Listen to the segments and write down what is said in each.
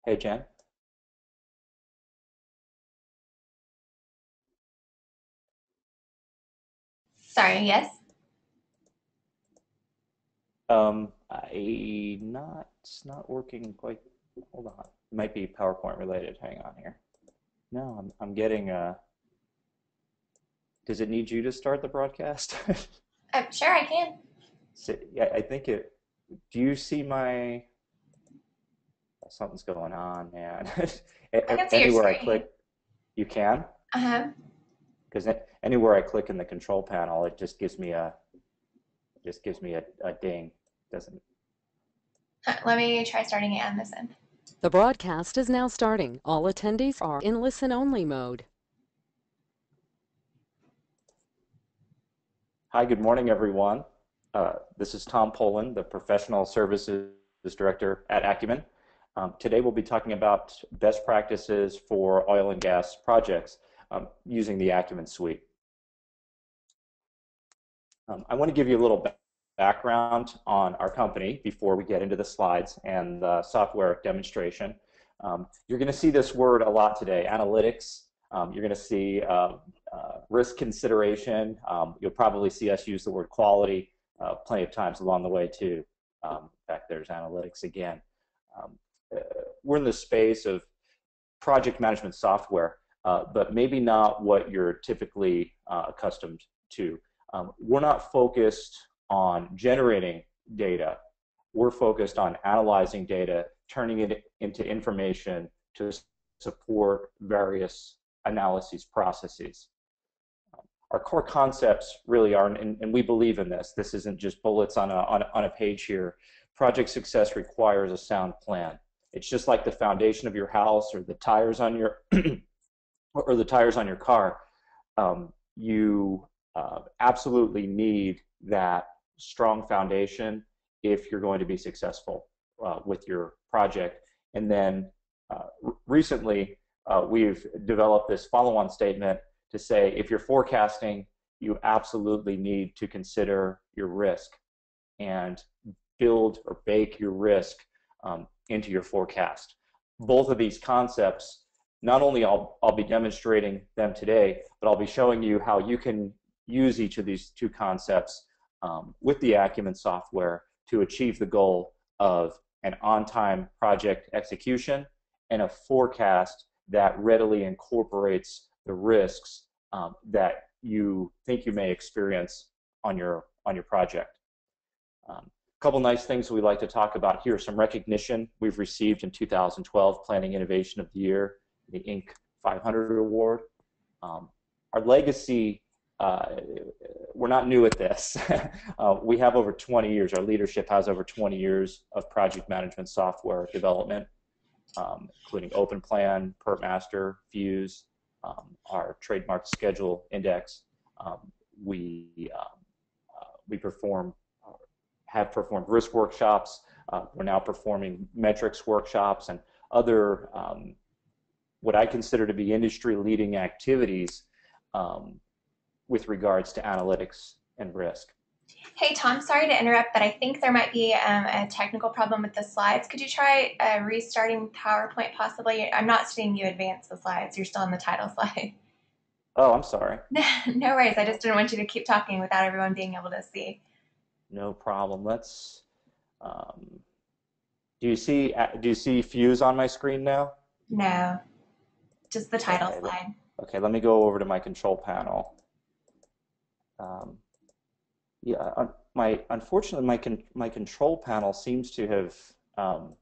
Hey Jen, Sorry, yes. it's not working quite. Hold on, it might be PowerPoint related. Hang on here. No, I'm getting. Does it need you to start the broadcast? Sure, I can. Yeah, I think it. Do you see my? Something's going on, man. I can see your Anywhere I screen. click, you can. Uh-huh. Because anywhere I click in the control panel, it just gives me a ding. Doesn't. Let me try starting it on this end. The broadcast is now starting. All attendees are in listen-only mode. Hi, good morning, everyone. This is Tom Poland, the Professional Services Director at Acumen. Today we'll be talking about best practices for oil and gas projects using the Acumen suite. I want to give you a little background on our company before we get into the slides and the software demonstration. You're going to see this word a lot today, analytics. You're going to see risk consideration. You'll probably see us use the word quality plenty of times along the way too. In fact, there's analytics again. Um, uh, we're in the space of project management software, but maybe not what you're typically accustomed to. We're not focused on generating data. We're focused on analyzing data, turning it into information to support various analyses processes. Our core concepts really are, and we believe in this. This isn't just bullets on a page here. Project success requires a sound plan. It's just like the foundation of your house or the tires on your or the tires on your car. You absolutely need that strong foundation if you're going to be successful with your project. And then recently, we've developed this follow-on statement to say if you're forecasting, you absolutely need to consider your risk and build or bake your risk into your forecast. Both of these concepts, not only I'll be demonstrating them today, but I'll be showing you how you can use each of these two concepts with the Acumen software to achieve the goal of an on-time project execution and a forecast that readily incorporates the risks that you think you may experience on your project. A couple nice things we like to talk about here. Some recognition we've received in 2012, Planning Innovation of the Year, the Inc. 500 Award. Our legacy, we're not new at this. We have over 20 years, our leadership has over 20 years of project management software development, including OpenPlan, PertMaster, Fuse, our trademark schedule index. Um, we we perform have performed risk workshops. We're now performing metrics workshops and other what I consider to be industry-leading activities um, with regards to analytics and risk. Hey, Tom, sorry to interrupt, but I think there might be a technical problem with the slides. Could you try restarting PowerPoint possibly? I'm not seeing you advance the slides. You're still on the title slide. Oh, I'm sorry. No worries. I just didn't want you to keep talking without everyone being able to see. No problem. Let's. Um, do you see Fuse on my screen now? No, just the title Okay. slide. Okay. Let me go over to my control panel. Um, yeah. My unfortunately my control panel um,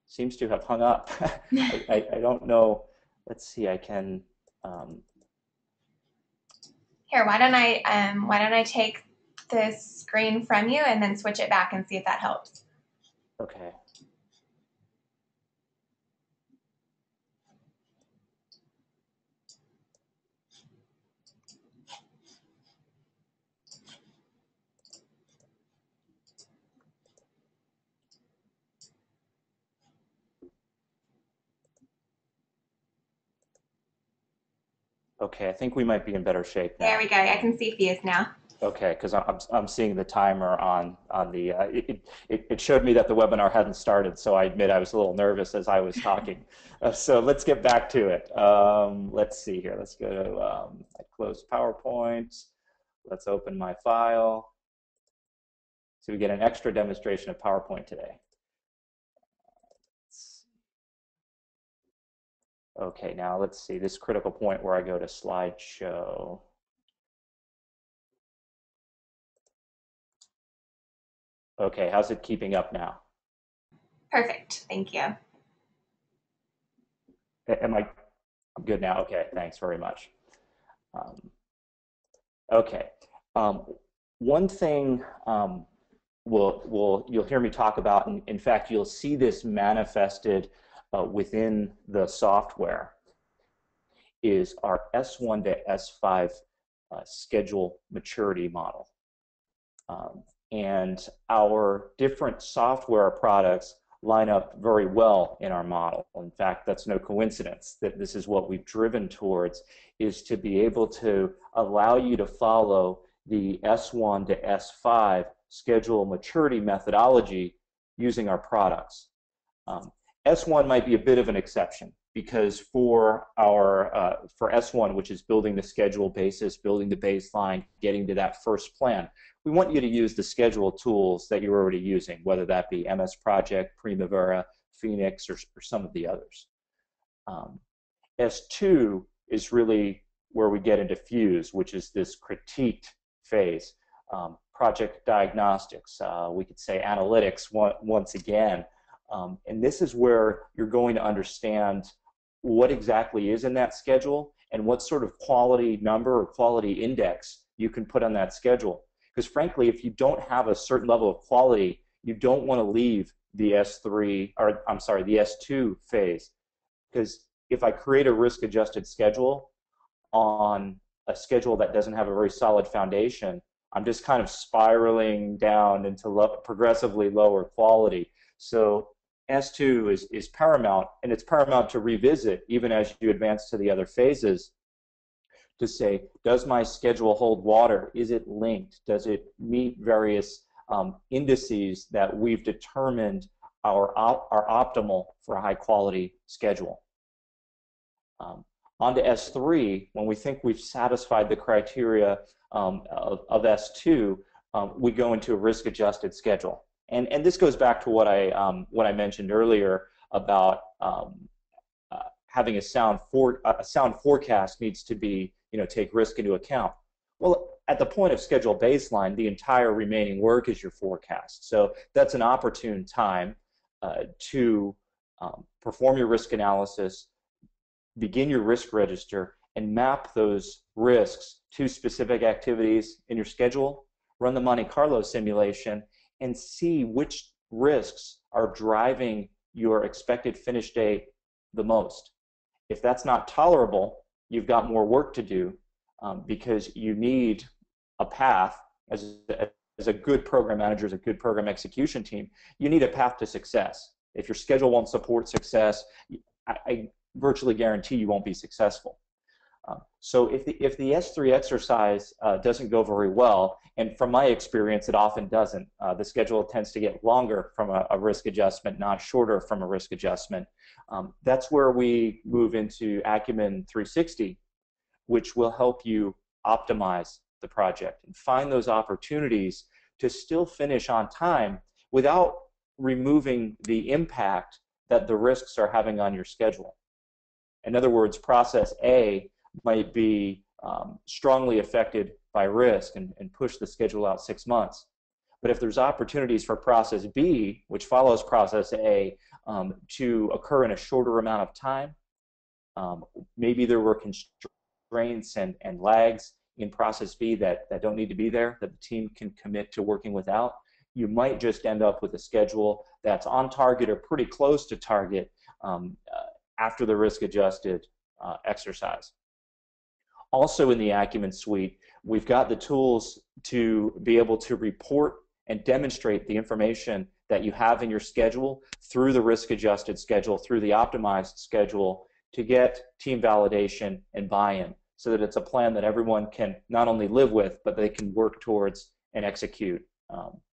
seems to have hung up. I don't know. Let's see. I can. Um, Here, why don't I take this screen from you and then switch it back and see if that helps. okay. Okay, I think we might be in better shape There now. we go. I can see views now. Okay, because I'm seeing the timer on the it showed me that the webinar hadn't started, so I admit I was a little nervous as I was talking. So let's get back to it. Let's see here. Let's go to I closed PowerPoint. Let's open my file. So we get an extra demonstration of PowerPoint today. Okay, now let's see this critical point where I go to slideshow. Okay, how's it keeping up now? Perfect. Thank you. I'm good now? Okay, thanks very much. Okay, one thing you'll hear me talk about, and in fact, you'll see this manifested within the software, is our S1 to S5 schedule maturity model. And our different software products line up very well in our model. In fact, that's no coincidence that this is what we've driven towards, is to be able to allow you to follow the S1 to S5 schedule maturity methodology using our products. S1 might be a bit of an exception, because for S1, which is building the schedule basis, building the baseline, getting to that first plan, we want you to use the schedule tools that you're already using, whether that be MS Project, Primavera, Phoenix, or some of the others. S2 is really where we get into Fuse, which is this critiqued phase. Project diagnostics, we could say analytics once again. And this is where you're going to understand what exactly is in that schedule and what sort of quality number or quality index you can put on that schedule. Because frankly, if you don't have a certain level of quality, you don't want to leave the S3, or I'm sorry, the S2 phase. Because if I create a risk-adjusted schedule on a schedule that doesn't have a very solid foundation, I'm just kind of spiraling down into progressively lower quality. So S2 is paramount, and it's paramount to revisit even as you advance to the other phases, to say, does my schedule hold water? Is it linked? Does it meet various indices that we've determined are optimal for a high quality schedule? On to S3, when we think we've satisfied the criteria of S2, we go into a risk-adjusted schedule. And this goes back to what I mentioned earlier about having a sound forecast needs to be, take risk into account. Well, at the point of schedule baseline, the entire remaining work is your forecast. So that's an opportune time to perform your risk analysis, begin your risk register, and map those risks to specific activities in your schedule, run the Monte Carlo simulation, and see which risks are driving your expected finish date the most. If that's not tolerable, you've got more work to do, because you need a path. As a good program manager, as a good program execution team, you need a path to success. If your schedule won't support success, I virtually guarantee you won't be successful. So if the S3 exercise doesn't go very well, and from my experience, it often doesn't, the schedule tends to get longer from a risk adjustment, not shorter from a risk adjustment. That's where we move into Acumen 360, which will help you optimize the project and find those opportunities to still finish on time without removing the impact that the risks are having on your schedule. In other words, process A might be strongly affected by risk and push the schedule out 6 months. But if there's opportunities for process B, which follows process A, to occur in a shorter amount of time, maybe there were constraints and lags in process B that don't need to be there, that the team can commit to working without, you might just end up with a schedule that's on target or pretty close to target after the risk-adjusted exercise. Also in the Acumen suite, we've got the tools to be able to report and demonstrate the information that you have in your schedule through the risk-adjusted schedule, through the optimized schedule, to get team validation and buy-in. so that it's a plan that everyone can not only live with, but they can work towards and execute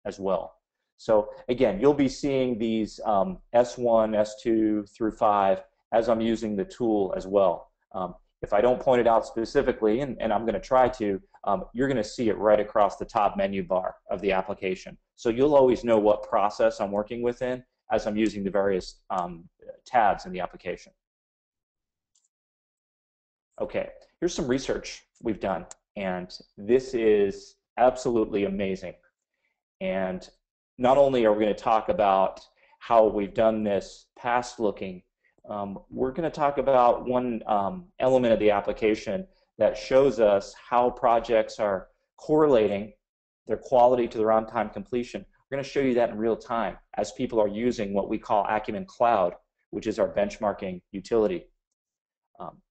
as well. So again, you'll be seeing these S1, S2 through 5 as I'm using the tool as well. If I don't point it out specifically, and I'm going to try to, you're going to see it right across the top menu bar of the application. So you'll always know what process I'm working within as I'm using the various tabs in the application. Okay, here's some research we've done, and this is absolutely amazing. And not only are we going to talk about how we've done this past looking, we're going to talk about one element of the application that shows us how projects are correlating their quality to their on-time completion. We're going to show you that in real time as people are using what we call Acumen Cloud, which is our benchmarking utility.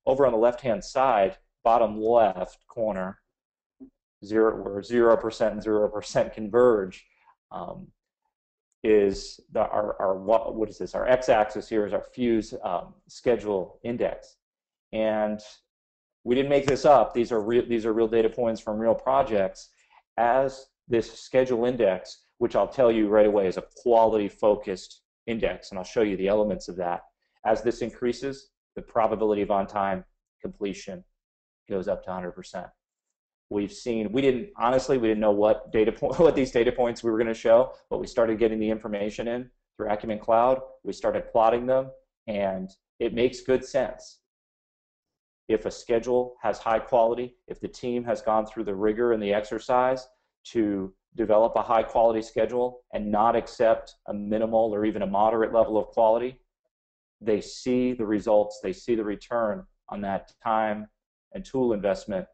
Over on the left-hand side, bottom left corner, where 0% and 0% converge, is what is this? Our x-axis here is our fuse schedule index, and we didn't make this up. These are real data points from real projects. As this schedule index, which I'll tell you right away is a quality-focused index, and I'll show you the elements of that. As this increases, the probability of on-time completion goes up to 100%. We've seen, honestly, we didn't know what these data points we were going to show, but we started getting the information in through Acumen Cloud. We started plotting them, and it makes good sense. If a schedule has high quality, if the team has gone through the rigor and the exercise to develop a high quality schedule and not accept a minimal or even a moderate level of quality, they see the results, they see the return on that time and tool investment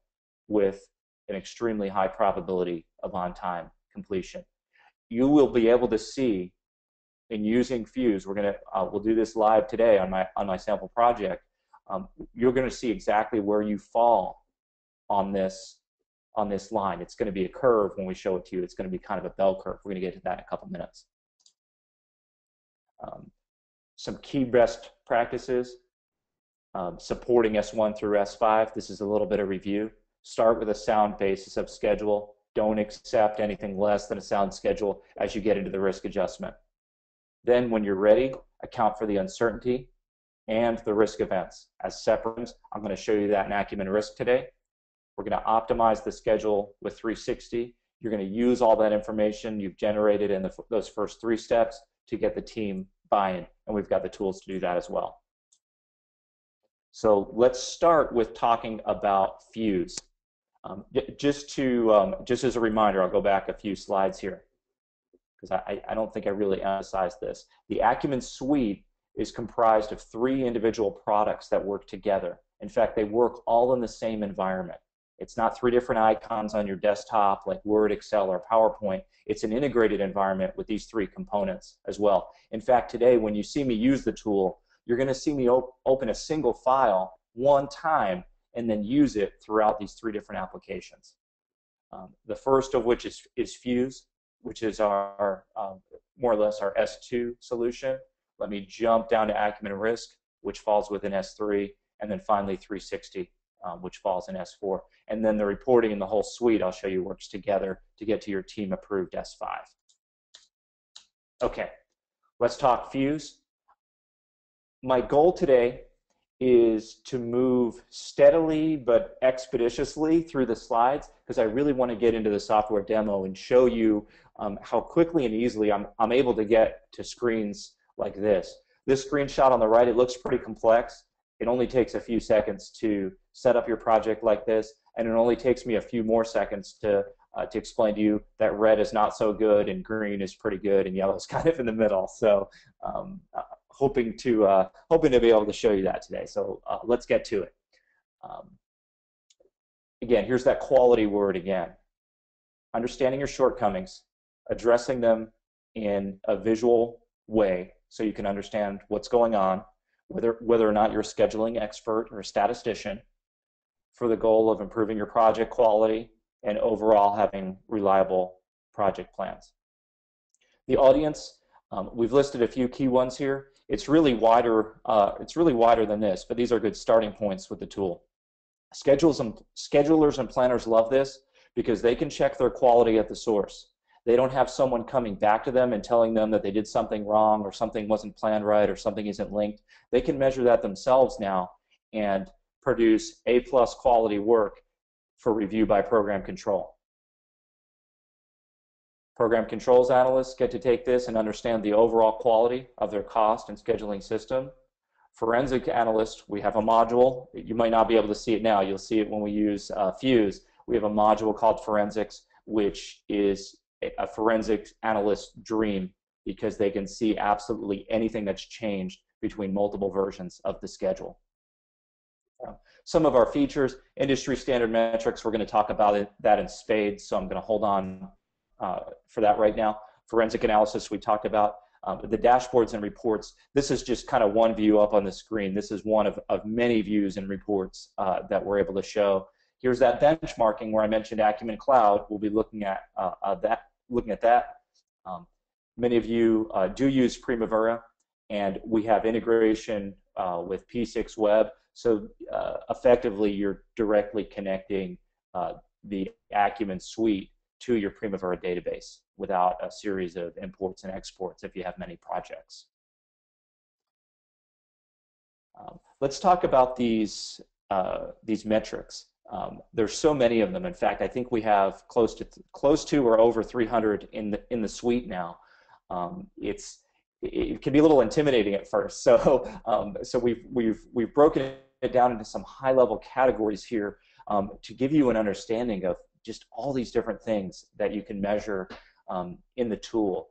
with an extremely high probability of on-time completion. You will be able to see in using Fuse, we'll do this live today on my sample project. You're going to see exactly where you fall on this line. It's going to be a curve when we show it to you. It's going to be kind of a bell curve. We're going to get to that in a couple minutes. Some key best practices, supporting S1 through S5. This is a little bit of review. Start with a sound basis of schedule. Don't accept anything less than a sound schedule as you get into the risk adjustment. Then when you're ready, account for the uncertainty and the risk events as separate. I'm going to show you that in Acumen Risk today. We're going to optimize the schedule with 360. You're going to use all that information you've generated in those first 3 steps to get the team buy-in, and we've got the tools to do that as well. So let's start with talking about Fuse. Just as a reminder, I'll go back a few slides here because I don't think I really emphasized this. The Acumen Suite is comprised of 3 individual products that work together. In fact, they work all in the same environment. It's not 3 different icons on your desktop like Word, Excel, or PowerPoint. It's an integrated environment with these 3 components as well. In fact, today when you see me use the tool, you're going to see me open a single file one time and then use it throughout these 3 different applications. The first of which is Fuse, which is our more or less our S2 solution. Let me jump down to Acumen Risk, which falls within S3, and then finally 360, which falls in S4. And then the reporting in the whole suite I'll show you works together to get to your team-approved S5. Okay, let's talk Fuse. My goal today is to move steadily but expeditiously through the slides because I really want to get into the software demo and show you how quickly and easily I'm able to get to screens like this. This screenshot on the right, it looks pretty complex. It only takes a few seconds to set up your project like this, and it only takes me a few more seconds to explain to you that red is not so good and green is pretty good and yellow is kind of in the middle. So hoping to be able to show you that today. So let's get to it. Again, here's that quality word again. Understanding your shortcomings, addressing them in a visual way so you can understand what's going on, whether or not you're a scheduling expert or a statistician, for the goal of improving your project quality and overall having reliable project plans. The audience, we've listed a few key ones here. It's really wider than this, but these are good starting points with the tool. Schedulers and planners love this because they can check their quality at the source. They don't have someone coming back to them and telling them that they did something wrong or something wasn't planned right or something isn't linked. They can measure that themselves now and produce A+ quality work for review by program control. Program controls analysts get to take this and understand the overall quality of their cost and scheduling system. Forensic analysts, we have a module. You might not be able to see it now. You'll see it when we use Fuse. We have a module called Forensics, which is a forensic analyst's dream because they can see absolutely anything that's changed between multiple versions of the schedule. Some of our features, industry standard metrics, we're going to talk about that in spades, so I'm going to hold on for that right now. Forensic analysis we talked about. The dashboards and reports, this is just kind of one view up on the screen. This is one of many views and reports that we're able to show. Here's that benchmarking where I mentioned Acumen Cloud. We'll be looking at that. Many of you do use Primavera, and we have integration with P6 Web. So effectively, you're directly connecting the Acumen suite to your Primavera database without a series of imports and exports if you have many projects. Let's talk about these metrics. There's so many of them. In fact, I think we have close to or over 300 in the suite now. It can be a little intimidating at first. So we've broken it down into some high-level categories here to give you an understanding of just all these different things that you can measure in the tool.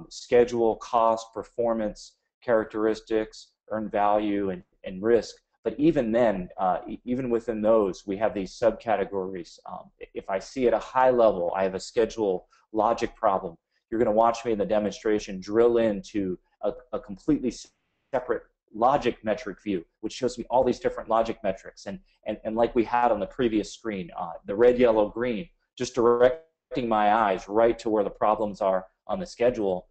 Schedule, cost, performance, characteristics, earned value, and risk. But even then, even within those, we have these subcategories. If I see at a high level, I have a schedule logic problem, you're going to watch me in the demonstration drill into a completely separate logic metric view, which shows me all these different logic metrics. And like we had on the previous screen, the red, yellow, green, just directing my eyes right to where the problems are on the schedule,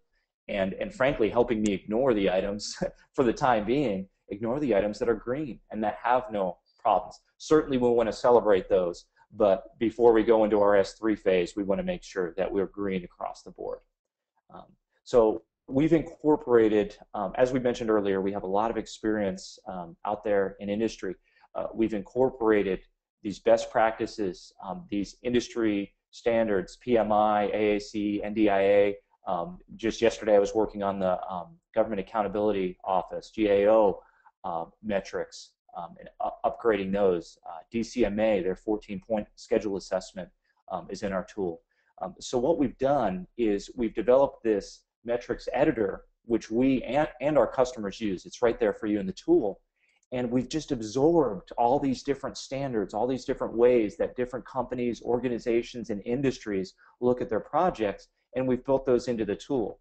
and frankly helping me ignore the items for the time being, ignore the items that are green and that have no problems. Certainly we want to celebrate those, but before we go into our S3 phase, we want to make sure that we're green across the board. So we've incorporated, as we mentioned earlier, we have a lot of experience out there in industry. We've incorporated these best practices, these industry standards, PMI, AAC, NDIA. Just yesterday I was working on the Government Accountability Office, GAO metrics, and upgrading those. DCMA, their 14-point schedule assessment, is in our tool. So what we've done is we've developed this metrics editor, which we and our customers use. It's right there for you in the tool. And we've just absorbed all these different standards, all these different ways that different companies, organizations, and industries look at their projects, and we've built those into the tool.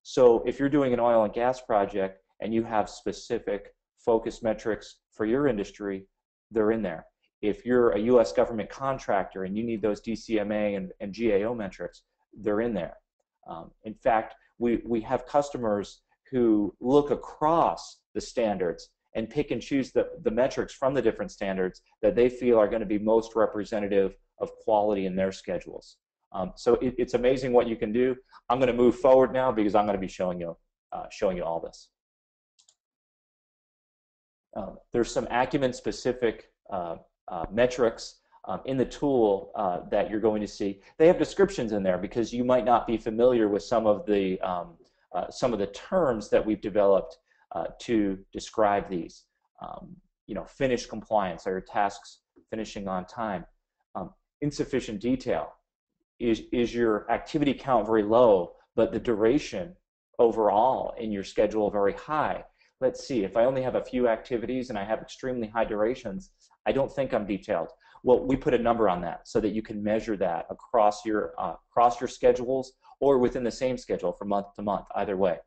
So if you're doing an oil and gas project and you have specific focus metrics for your industry, they're in there. If you're a U.S. government contractor and you need those DCMA and GAO metrics, they're in there. In fact, we have customers who look across the standards and pick and choose the metrics from the different standards that they feel are going to be most representative of quality in their schedules. So it's amazing what you can do. I'm going to move forward now because I'm going to be showing you all this. There's some Acumen-specific metrics in the tool that you're going to see. They have descriptions in there because you might not be familiar with some of the terms that we've developed to describe these. You know, finish compliance, are your tasks finishing on time? Insufficient detail, is your activity count very low, but the duration overall in your schedule very high? Let's see, if I only have a few activities and I have extremely high durations, I don't think I'm detailed. Well, we put a number on that so that you can measure that across your schedules or within the same schedule from month to month, either way.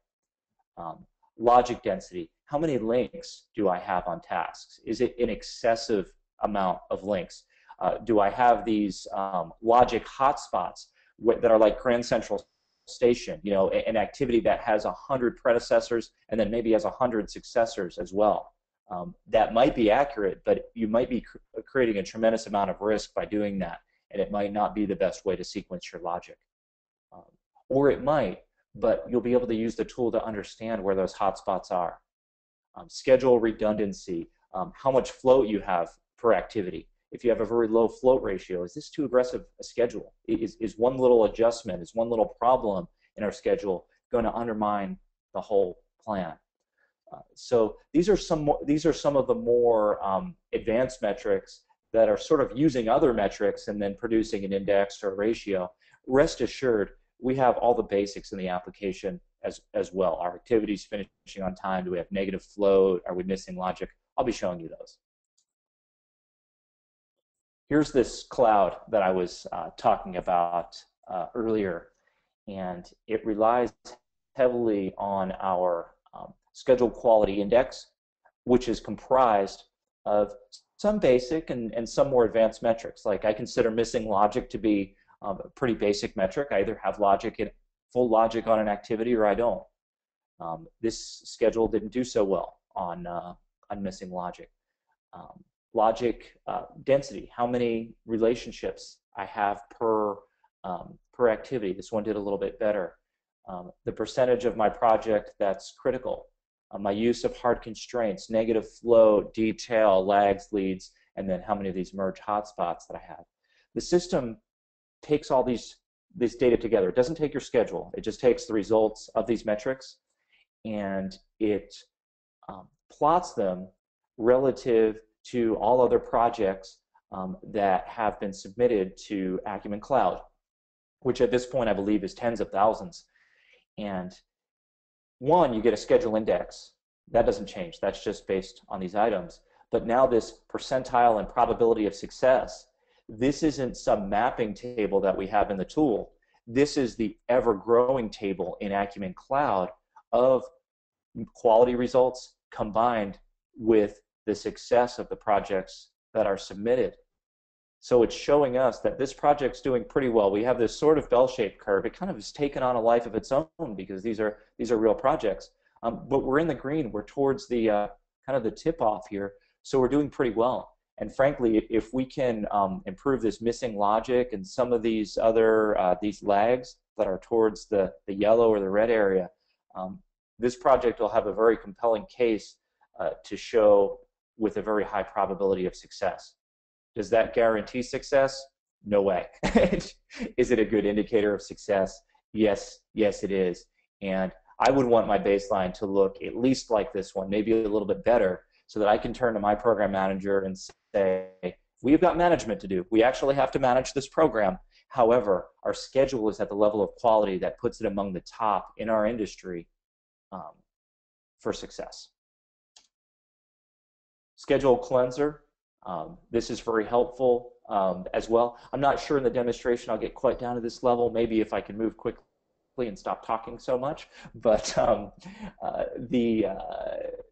Logic density, how many links do I have on tasks? Is it an excessive amount of links? Do I have these logic hotspots that are like Grand Central Station, you know, an activity that has 100 predecessors and then maybe has 100 successors as well? that might be accurate, but you might be creating a tremendous amount of risk by doing that, and it might not be the best way to sequence your logic. Or it might, but you'll be able to use the tool to understand where those hotspots are. Schedule redundancy, how much float you have per activity. If you have a very low float ratio, is this too aggressive a schedule? Is one little adjustment, is one little problem in our schedule going to undermine the whole plan? So these are some of the more advanced metrics that are sort of using other metrics and then producing an index or a ratio. Rest assured, we have all the basics in the application as well. Our activities finishing on time, do we have negative float, are we missing logic? I'll be showing you those. Here's this cloud that I was talking about earlier, and it relies heavily on our schedule quality index, which is comprised of some basic and some more advanced metrics. Like I consider missing logic to be a pretty basic metric. I either have full logic on an activity or I don't. This schedule didn't do so well on missing logic. Logic density, how many relationships I have per activity. This one did a little bit better. The percentage of my project that's critical. My use of hard constraints, negative float, detail, lags, leads, and then how many of these merge hotspots that I have. The system takes all this data together. It doesn't take your schedule. It just takes the results of these metrics and it plots them relative to all other projects that have been submitted to Acumen Cloud, which at this point I believe is tens of thousands. And one, you get a schedule index. That doesn't change. That's just based on these items. But now this percentile and probability of success, this isn't some mapping table that we have in the tool. This is the ever-growing table in Acumen Cloud of quality results combined with the success of the projects that are submitted. So it's showing us that this project's doing pretty well. We have this sort of bell-shaped curve. It kind of has taken on a life of its own because these are real projects. But we're in the green. We're towards the kind of the tip-off here. So we're doing pretty well. And frankly, if we can improve this missing logic and some of these other these lags that are towards the yellow or the red area, this project will have a very compelling case to show with a very high probability of success. Does that guarantee success? No way. Is it a good indicator of success? Yes, yes it is. And I would want my baseline to look at least like this one, maybe a little bit better, so that I can turn to my program manager and say, we've got management to do. We actually have to manage this program. However, our schedule is at the level of quality that puts it among the top in our industry for success. Schedule cleanser. This is very helpful as well. I'm not sure in the demonstration I'll get quite down to this level. Maybe if I can move quickly and stop talking so much. But the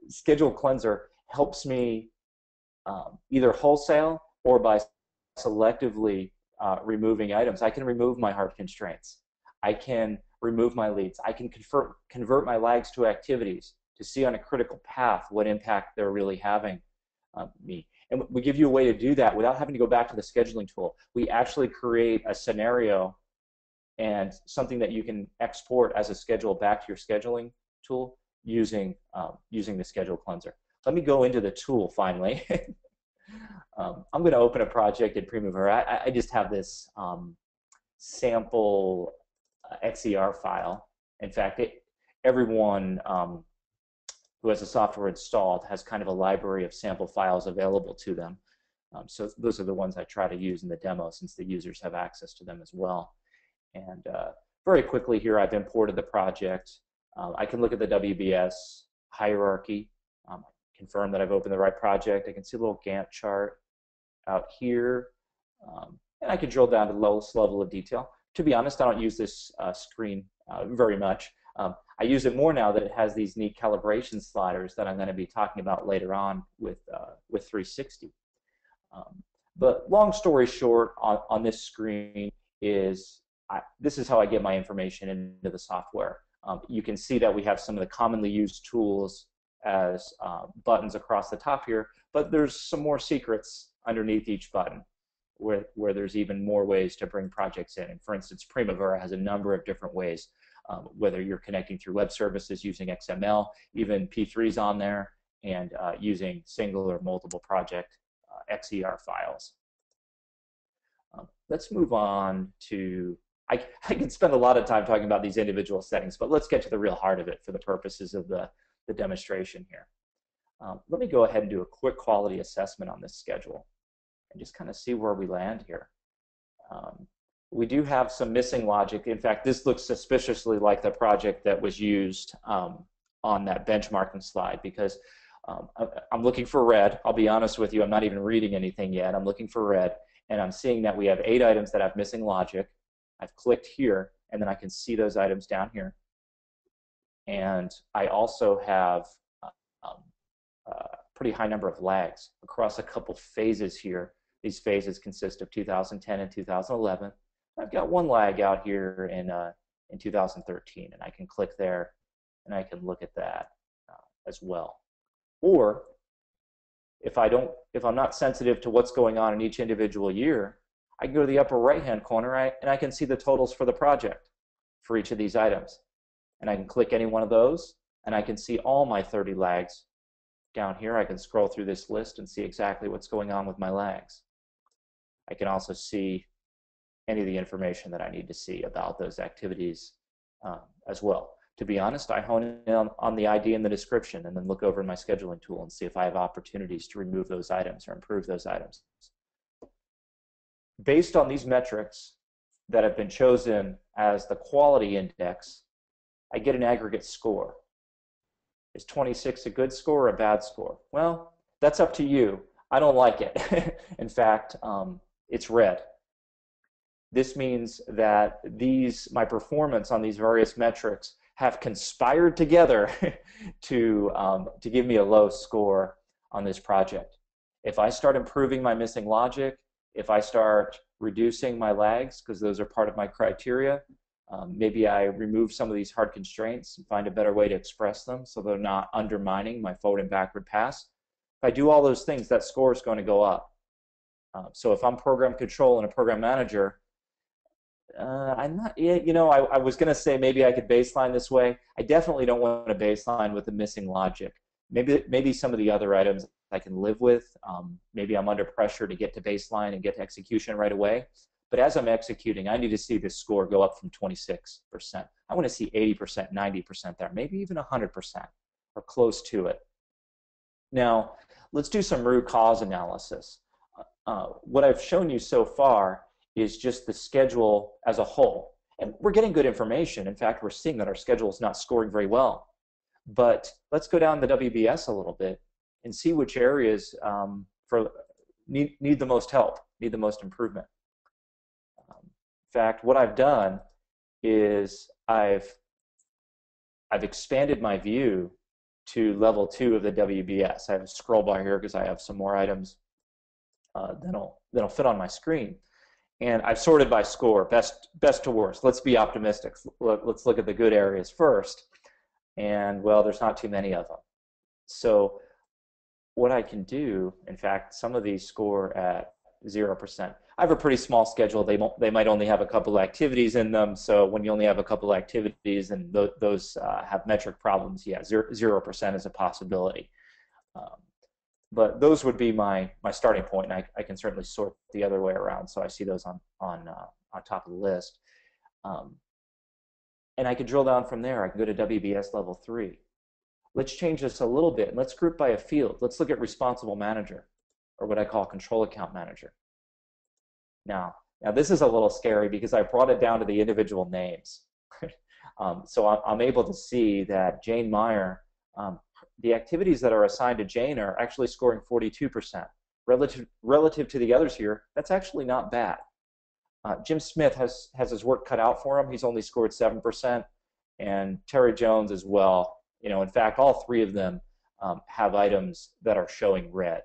schedule cleanser helps me either wholesale or by selectively removing items. I can remove my hard constraints. I can remove my leads. I can convert my lags to activities to see on a critical path what impact they're really having on me. And we give you a way to do that without having to go back to the scheduling tool. We actually create a scenario and something that you can export as a schedule back to your scheduling tool using the schedule cleanser. Let me go into the tool finally. I'm going to open a project in Primavera. I just have this sample XER file. In fact, everyone who has the software installed has kind of a library of sample files available to them. So those are the ones I try to use in the demo since the users have access to them as well. And very quickly here, I've imported the project. I can look at the WBS hierarchy, confirm that I've opened the right project. I can see a little Gantt chart out here. And I can drill down to the lowest level of detail. To be honest, I don't use this screen very much. I use it more now that it has these neat calibration sliders that I'm going to be talking about later on with 360. But long story short, on this screen is this is how I get my information into the software. You can see that we have some of the commonly used tools as buttons across the top here, but there's some more secrets underneath each button where there's even more ways to bring projects in. And for instance, Primavera has a number of different ways, whether you're connecting through web services using XML, even P3's on there, and using single or multiple project XER files. Let's move on to, I can spend a lot of time talking about these individual settings, but let's get to the real heart of it for the purposes of the demonstration here. Let me go ahead and do a quick quality assessment on this schedule and just kind of see where we land here. We do have some missing logic. In fact, this looks suspiciously like the project that was used on that benchmarking slide, because I'm looking for red. I'll be honest with you, I'm not even reading anything yet. I'm looking for red, and I'm seeing that we have 8 items that have missing logic. I've clicked here, and then I can see those items down here. And I also have a pretty high number of lags across a couple phases here. These phases consist of 2010 and 2011. I've got one lag out here in 2013, and I can click there, and I can look at that as well. Or if I'm not sensitive to what's going on in each individual year, I can go to the upper right-hand corner and I can see the totals for the project for each of these items. And I can click any one of those, and I can see all my 30 lags down here. I can scroll through this list and see exactly what's going on with my lags. I can also see any of the information that I need to see about those activities as well. To be honest, I hone in on the ID and the description, and then look over in my scheduling tool and see if I have opportunities to remove those items or improve those items. Based on these metrics that have been chosen as the quality index, I get an aggregate score. Is 26 a good score or a bad score? Well, that's up to you. I don't like it. In fact, it's red. This means that my performance on these various metrics have conspired together to give me a low score on this project. If I start improving my missing logic, if I start reducing my lags, because those are part of my criteria, maybe I remove some of these hard constraints and find a better way to express them so they're not undermining my forward and backward pass. If I do all those things, that score is going to go up. So if I'm program control and a program manager, I'm not, you know, I was going to say maybe I could baseline this way. I definitely don't want to baseline with the missing logic. Maybe some of the other items I can live with. Maybe I'm under pressure to get to baseline and get to execution right away. But as I'm executing, I need to see this score go up from 26%. I want to see 80%, 90% there, maybe even 100% or close to it. Now, let's do some root cause analysis. What I've shown you so far is just the schedule as a whole. And we're getting good information. In fact, we're seeing that our schedule is not scoring very well. But let's go down the WBS a little bit and see which areas need the most help, need the most improvement. In fact, what I've done is I've expanded my view to level 2 of the WBS. I have a scroll bar here because I have some more items that'll fit on my screen. And I've sorted by score, best to worst. Let's be optimistic. Let's look at the good areas first. And, well, there's not too many of them. So what I can do, in fact, some of these score at 0%. I have a pretty small schedule. They might only have a couple activities in them. So when you only have a couple activities and those have metric problems, yeah, 0% is a possibility. But those would be my starting point, and I can certainly sort the other way around, so I see those on top of the list. And I can drill down from there. I can go to WBS level 3. Let's change this a little bit, and let's group by a field. Let's look at responsible manager, or what I call control account manager. Now this is a little scary because I brought it down to the individual names. So I'm able to see that Jane Meyer, the activities that are assigned to Jane are actually scoring 42%. Relative to the others here, that's actually not bad. Jim Smith has his work cut out for him. He's only scored 7%, and Terry Jones as well. You know, in fact, all 3 of them have items that are showing red.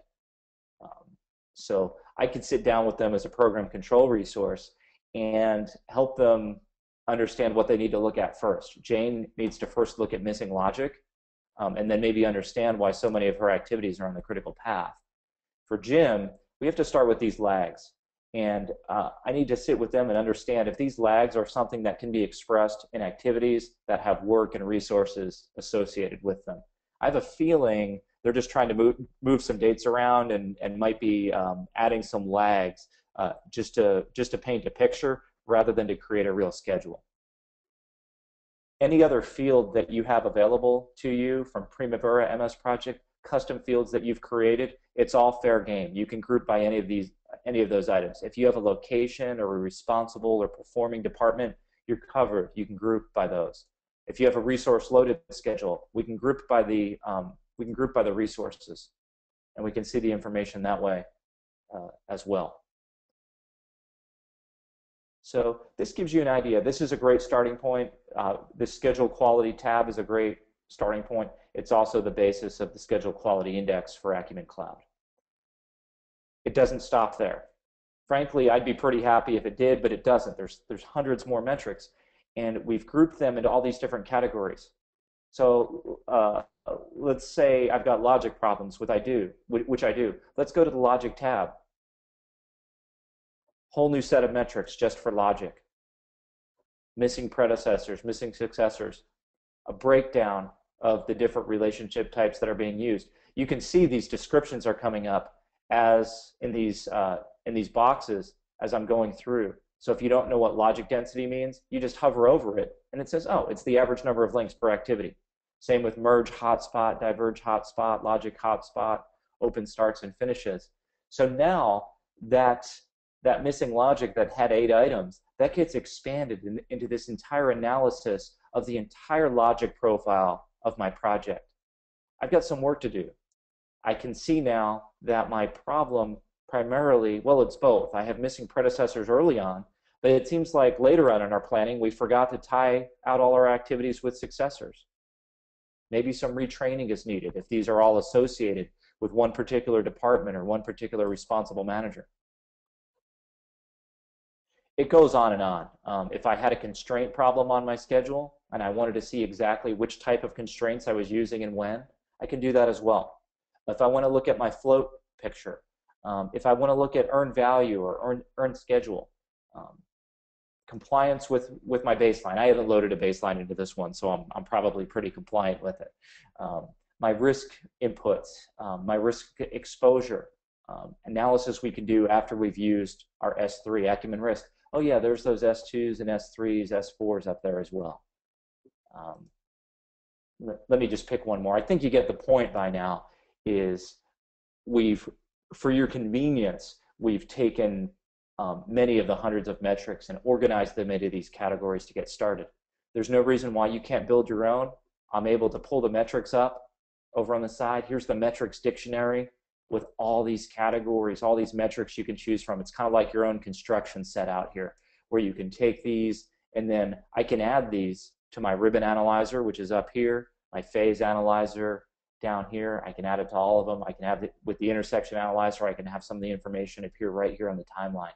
So I could sit down with them as a program control resource and help them understand what they need to look at first. Jane needs to first look at missing logic. and then maybe understand why so many of her activities are on the critical path. For Jim, we have to start with these lags. And I need to sit with them and understand if these lags are something that can be expressed in activities that have work and resources associated with them. I have a feeling they're just trying to move some dates around and might be adding some lags just to paint a picture rather than to create a real schedule. Any other field that you have available to you from Primavera MS Project, custom fields that you've created, it's all fair game. You can group by any of those items. If you have a location or a responsible or performing department, you're covered. You can group by those. If you have a resource loaded schedule, we can group by the resources, and we can see the information that way as well. So this gives you an idea. This is a great starting point. This schedule quality tab is a great starting point. It's also the basis of the schedule quality index for Acumen Cloud. It doesn't stop there. Frankly, I'd be pretty happy if it did, but it doesn't. There's hundreds more metrics, and we've grouped them into all these different categories. So let's say I've got logic problems, which I do. Let's go to the logic tab. Whole new set of metrics just for logic. Missing predecessors, missing successors. A breakdown of the different relationship types that are being used. You can see these descriptions are coming up as in these boxes as I'm going through. So if you don't know what logic density means, you just hover over it and it says, oh, it's the average number of links per activity. Same with merge hotspot, diverge hotspot, logic hotspot, open starts and finishes. So now that missing logic that had 8 items, that gets expanded into this entire analysis of the entire logic profile of my project. I've got some work to do. I can see now that my problem primarily, well, it's both. I have missing predecessors early on, but it seems like later on in our planning, we forgot to tie out all our activities with successors. Maybe some retraining is needed if these are all associated with one particular department or one particular responsible manager. It goes on and on. If I had a constraint problem on my schedule and I wanted to see exactly which type of constraints I was using and when, I can do that as well. If I want to look at my float picture, if I want to look at earned value or earned schedule, compliance with my baseline. I haven't loaded a baseline into this one, so I'm probably pretty compliant with it. My risk inputs, my risk exposure, analysis we can do after we've used our S3, Acumen Risk. Oh yeah, there's those S2s and S3s, S4s up there as well. Let me just pick one more. I think you get the point by now, is for your convenience, we've taken many of the hundreds of metrics and organized them into these categories to get started. There's no reason why you can't build your own. I'm able to pull the metrics up over on the side. Here's the metrics dictionary with all these categories, all these metrics you can choose from. It's kind of like your own construction set out here, where you can take these and then I can add these to my ribbon analyzer, which is up here, my phase analyzer down here. I can add it to all of them. I can have it with the intersection analyzer. I can have some of the information appear right here on the timeline.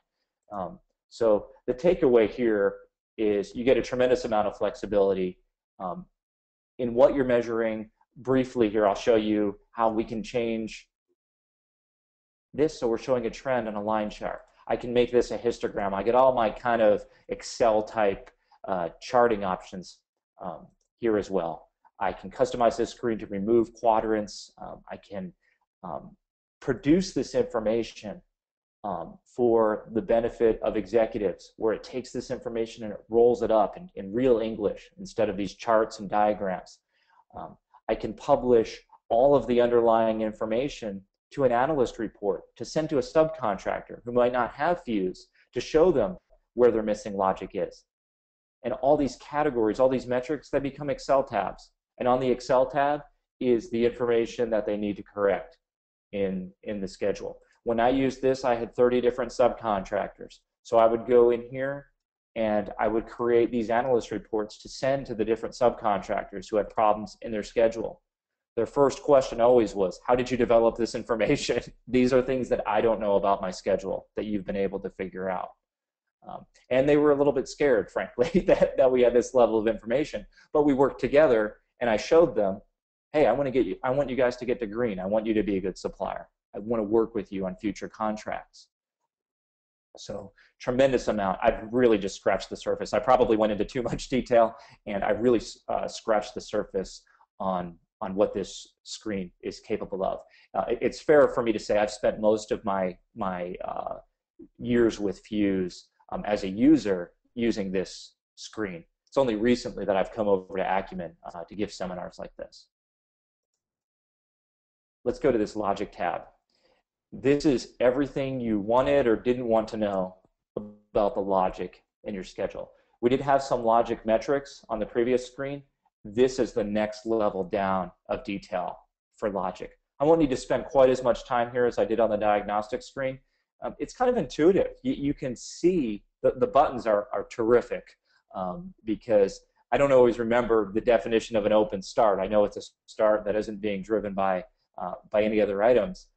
So the takeaway here is you get a tremendous amount of flexibility in what you're measuring. Briefly here, I'll show you how we can change this so we're showing a trend on a line chart. I can make this a histogram. I get all my kind of Excel type charting options here as well. I can customize this screen to remove quadrants. I can produce this information for the benefit of executives, where it takes this information and it rolls it up in real English instead of these charts and diagrams. I can publish all of the underlying information to an analyst report to send to a subcontractor who might not have views to show them where their missing logic is. And all these categories, all these metrics, they become Excel tabs. And on the Excel tab is the information that they need to correct in the schedule. When I used this, I had 30 different subcontractors. So I would go in here and I would create these analyst reports to send to the different subcontractors who had problems in their schedule. Their first question always was, how did you develop this information? These are things that I don't know about my schedule that you've been able to figure out. And they were a little bit scared, frankly, that we had this level of information. But we worked together, and I showed them hey, I want you guys to get to green. I want you to be a good supplier. I want to work with you on future contracts. So tremendous amount. I've really just scratched the surface. I probably went into too much detail, and I really scratched the surface on what this screen is capable of. It's fair for me to say I've spent most of my years with Fuse as a user using this screen. It's only recently that I've come over to Acumen to give seminars like this. Let's go to this logic tab. This is everything you wanted or didn't want to know about the logic in your schedule. We did have some logic metrics on the previous screen. This is the next level down of detail for logic. I won't need to spend quite as much time here as I did on the diagnostic screen. It's kind of intuitive. You can see the buttons are terrific because I don't always remember the definition of an open start. I know it's a start that isn't being driven by any other items.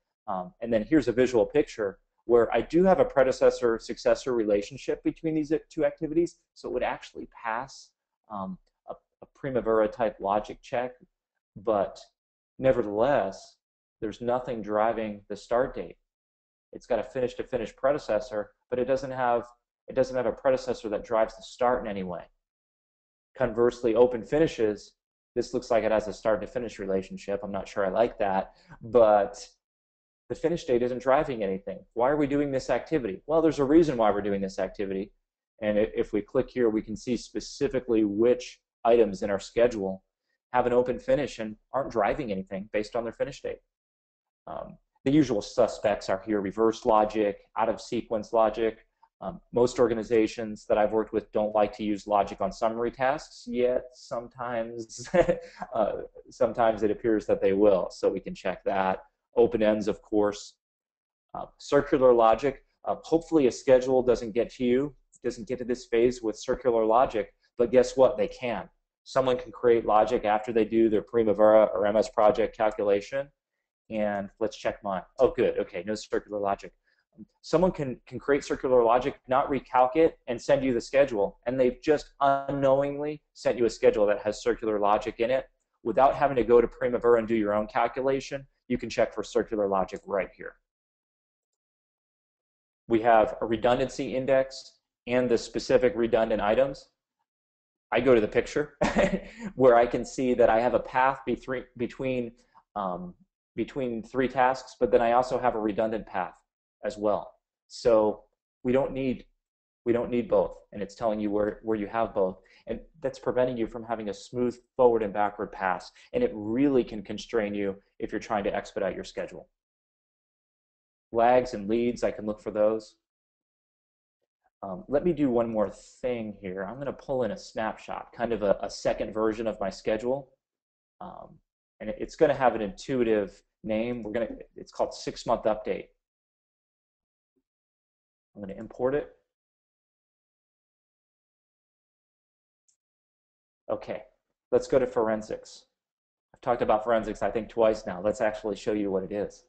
And then here's a visual picture where I do have a predecessor-successor relationship between these two activities, so it would actually pass a Primavera type logic check, but nevertheless, there's nothing driving the start date. It's got a finish-to-finish predecessor, but it doesn't have a predecessor that drives the start in any way. Conversely, open finishes, this looks like it has a start-to-finish relationship. I'm not sure I like that, but the finish date isn't driving anything. Why are we doing this activity? Well, there's a reason why we're doing this activity, and if we click here, we can see specifically which items in our schedule have an open finish and aren't driving anything based on their finish date. The usual suspects are here: reverse logic, out-of-sequence logic. Most organizations that I've worked with don't like to use logic on summary tasks, yet sometimes, sometimes it appears that they will, so we can check that. Open ends, of course. Circular logic, hopefully a schedule doesn't get to you, doesn't get to this phase with circular logic, but guess what? They can. Someone can create logic after they do their Primavera or MS project calculation, and let's check mine. Oh, good, okay, no circular logic. Someone can create circular logic, not recalc it, and send you the schedule, and they've just unknowingly sent you a schedule that has circular logic in it. Without having to go to Primavera and do your own calculation, you can check for circular logic right here. We have a redundancy index and the specific redundant items. I go to the picture where I can see that I have a path between three tasks, but then I also have a redundant path as well. So we don't need both, and it's telling you where you have both, and that's preventing you from having a smooth forward and backward pass, and it really can constrain you if you're trying to expedite your schedule. Lags and leads, I can look for those. Let me do one more thing here. I'm going to pull in a snapshot, kind of a second version of my schedule, and it's going to have an intuitive name. It's called 6-month update. I'm going to import it. Okay, let's go to forensics. I've talked about forensics, I think, twice now. Let's actually show you what it is.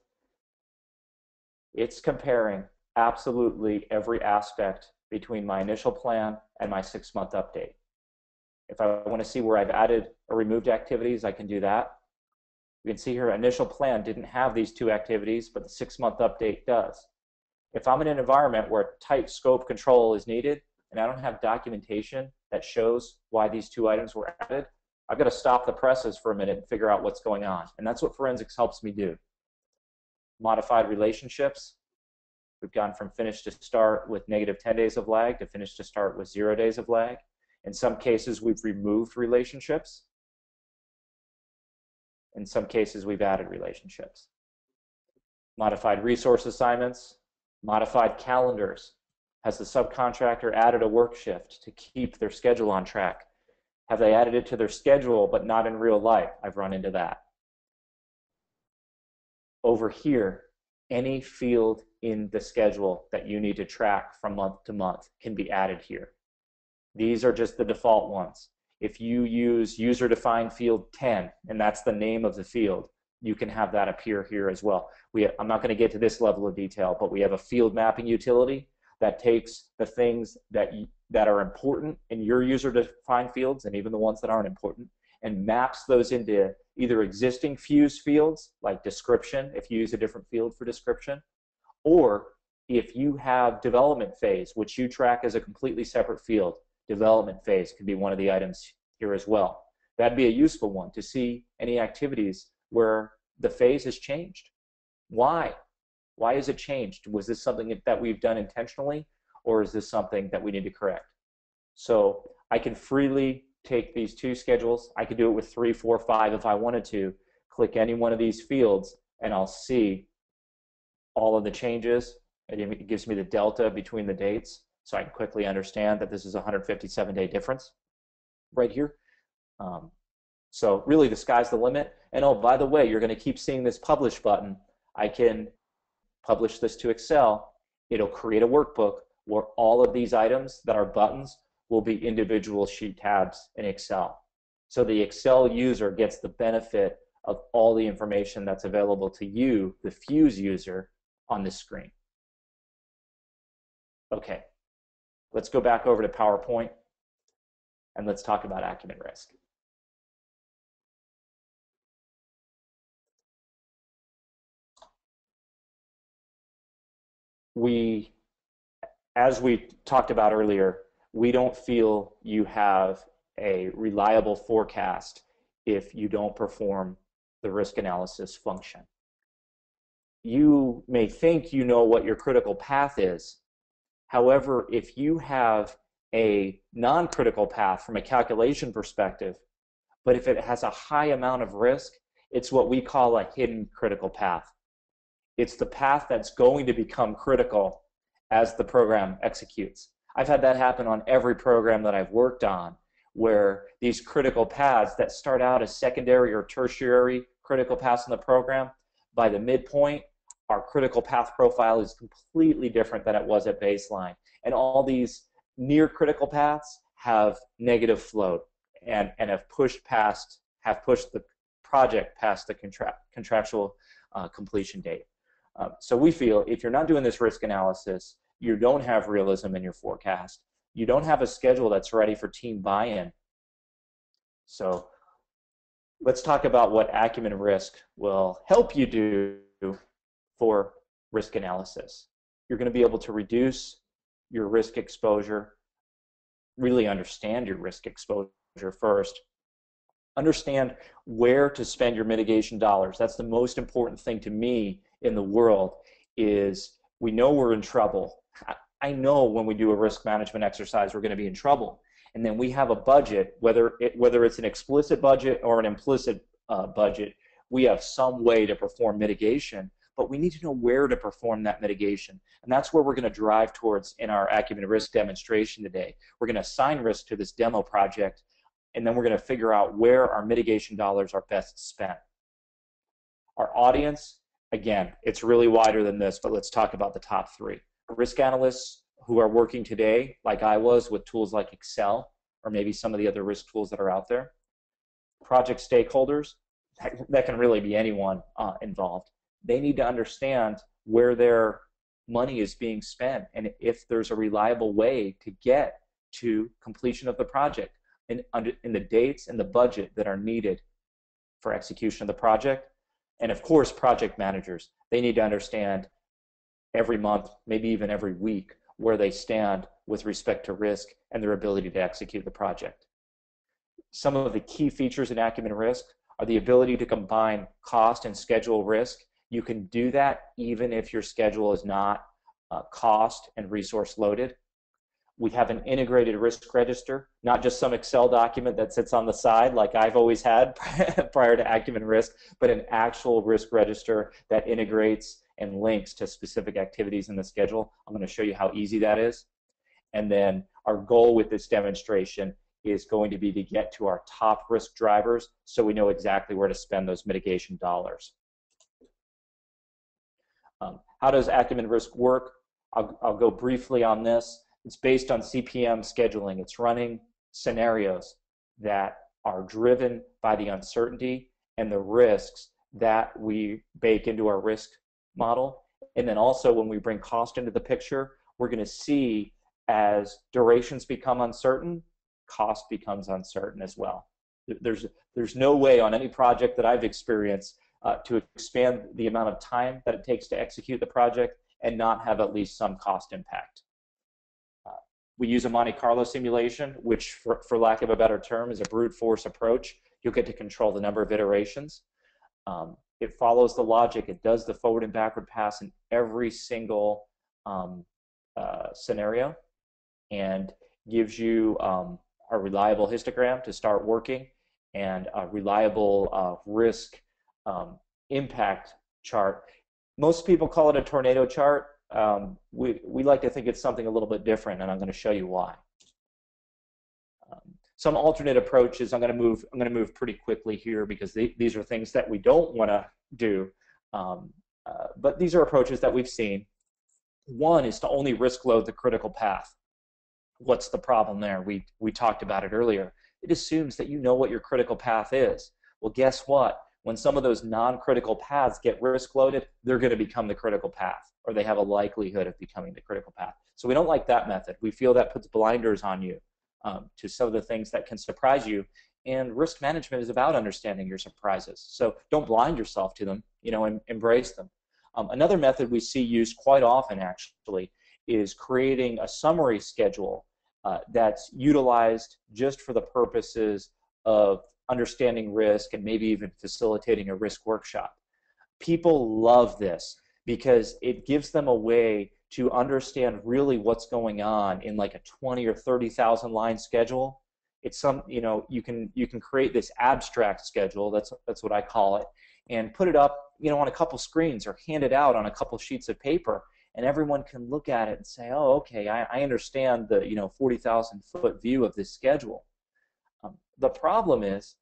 It's comparing absolutely every aspect between my initial plan and my 6-month update. If I want to see where I've added or removed activities, I can do that. You can see here, initial plan didn't have these two activities, but the 6-month update does. If I'm in an environment where tight scope control is needed, and I don't have documentation that shows why these two items were added, I've got to stop the presses for a minute and figure out what's going on. And that's what forensics helps me do. Modified relationships. We've gone from finish to start with -10 days of lag to finish to start with 0 days of lag. In some cases, we've removed relationships. In some cases, we've added relationships. Modified resource assignments. Modified calendars. Has the subcontractor added a work shift to keep their schedule on track? Have they added it to their schedule but not in real life? I've run into that. Over here, any field in the schedule that you need to track from month to month can be added here. These are just the default ones. If you use user-defined field 10, and that's the name of the field, you can have that appear here as well. I'm not going to get to this level of detail, but we have a field mapping utility that takes the things that are important in your user-defined fields, and even the ones that aren't important, and maps those into either existing fuse fields, like description, if you use a different field for description, or if you have development phase, which you track as a completely separate field, development phase could be one of the items here as well. That'd be a useful one to see any activities where the phase has changed. Why? Why is it changed? Was this something that we've done intentionally, or is this something that we need to correct? So I can freely take these two schedules. I could do it with 3, 4, 5 if I wanted to. Click any one of these fields, and I'll see all of the changes. It gives me the delta between the dates, so I can quickly understand that this is a 157-day difference right here. So really, the sky's the limit. And oh, by the way, you're going to keep seeing this publish button. I can publish this to Excel. It'll create a workbook where all of these items that are buttons will be individual sheet tabs in Excel. So the Excel user gets the benefit of all the information that's available to you, the Fuse user, on this screen. Okay, let's go back over to PowerPoint and let's talk about Acumen Risk. As we talked about earlier, we don't feel you have a reliable forecast if you don't perform the risk analysis function. You may think you know what your critical path is. However, if you have a non-critical path from a calculation perspective, but if it has a high amount of risk, it's what we call a hidden critical path. It's the path that's going to become critical as the program executes. I've had that happen on every program that I've worked on, where these critical paths that start out as secondary or tertiary critical paths in the program, by the midpoint, our critical path profile is completely different than it was at baseline. And all these near critical paths have negative float and have pushed the project past the contractual completion date. So we feel if you're not doing this risk analysis, you don't have realism in your forecast. You don't have a schedule that's ready for team buy-in. So let's talk about what Acumen Risk will help you do for risk analysis. You're going to be able to reduce your risk exposure, really understand your risk exposure first. Understand where to spend your mitigation dollars. That's the most important thing to me in the world. Is we know we're in trouble. I know when we do a risk management exercise we're going to be in trouble, and then we have a budget, whether it's an explicit budget or an implicit budget, we have some way to perform mitigation, but we need to know where to perform that mitigation, and that's where we're going to drive towards in our Acumen Risk demonstration today. We're going to assign risk to this demo project, and then we're going to figure out where our mitigation dollars are best spent. Our audience, again, it's really wider than this, but let's talk about the top 3. Risk analysts who are working today, like I was, with tools like Excel, or maybe some of the other risk tools that are out there. Project stakeholders, that can really be anyone involved. They need to understand where their money is being spent and if there's a reliable way to get to completion of the project in the dates and the budget that are needed for execution of the project. And of course, project managers, they need to understand every month, maybe even every week, where they stand with respect to risk and their ability to execute the project. Some of the key features in Acumen Risk are the ability to combine cost and schedule risk. You can do that even if your schedule is not cost and resource loaded. We have an integrated risk register, not just some Excel document that sits on the side like I've always had prior to Acumen Risk, but an actual risk register that integrates and links to specific activities in the schedule. I'm going to show you how easy that is. And then our goal with this demonstration is going to be to get to our top risk drivers so we know exactly where to spend those mitigation dollars. How does Acumen Risk work? I'll go briefly on this. It's based on CPM scheduling. It's running scenarios that are driven by the uncertainty and the risks that we bake into our risk model. And then also when we bring cost into the picture, we're going to see as durations become uncertain, cost becomes uncertain as well. There's no way on any project that I've experienced to expand the amount of time that it takes to execute the project and not have at least some cost impact. We use a Monte Carlo simulation, which, for lack of a better term, is a brute force approach. You'll get to control the number of iterations. It follows the logic. It does the forward and backward pass in every single scenario, and gives you a reliable histogram to start working and a reliable risk impact chart. Most people call it a tornado chart. We like to think it's something a little bit different, and I'm going to show you why. Some alternate approaches. I'm going to move pretty quickly here because these are things that we don't want to do, but these are approaches that we've seen. One is to only risk load the critical path. What's the problem there? We talked about it earlier. It assumes that you know what your critical path is. Well, guess what? When some of those non-critical paths get risk loaded, they're going to become the critical path, or they have a likelihood of becoming the critical path. So we don't like that method. We feel that puts blinders on you to some of the things that can surprise you. And risk management is about understanding your surprises. So don't blind yourself to them, and embrace them. Another method we see used quite often, actually, is creating a summary schedule that's utilized just for the purposes of understanding risk and maybe even facilitating a risk workshop. People love this because it gives them a way to understand really what's going on in like a 20 or 30,000 line schedule. It's you can create this abstract schedule, that's what I call it, and put it up on a couple screens or hand it out on a couple sheets of paper, and everyone can look at it and say, oh, okay, I understand the 40,000 foot view of this schedule. The problem is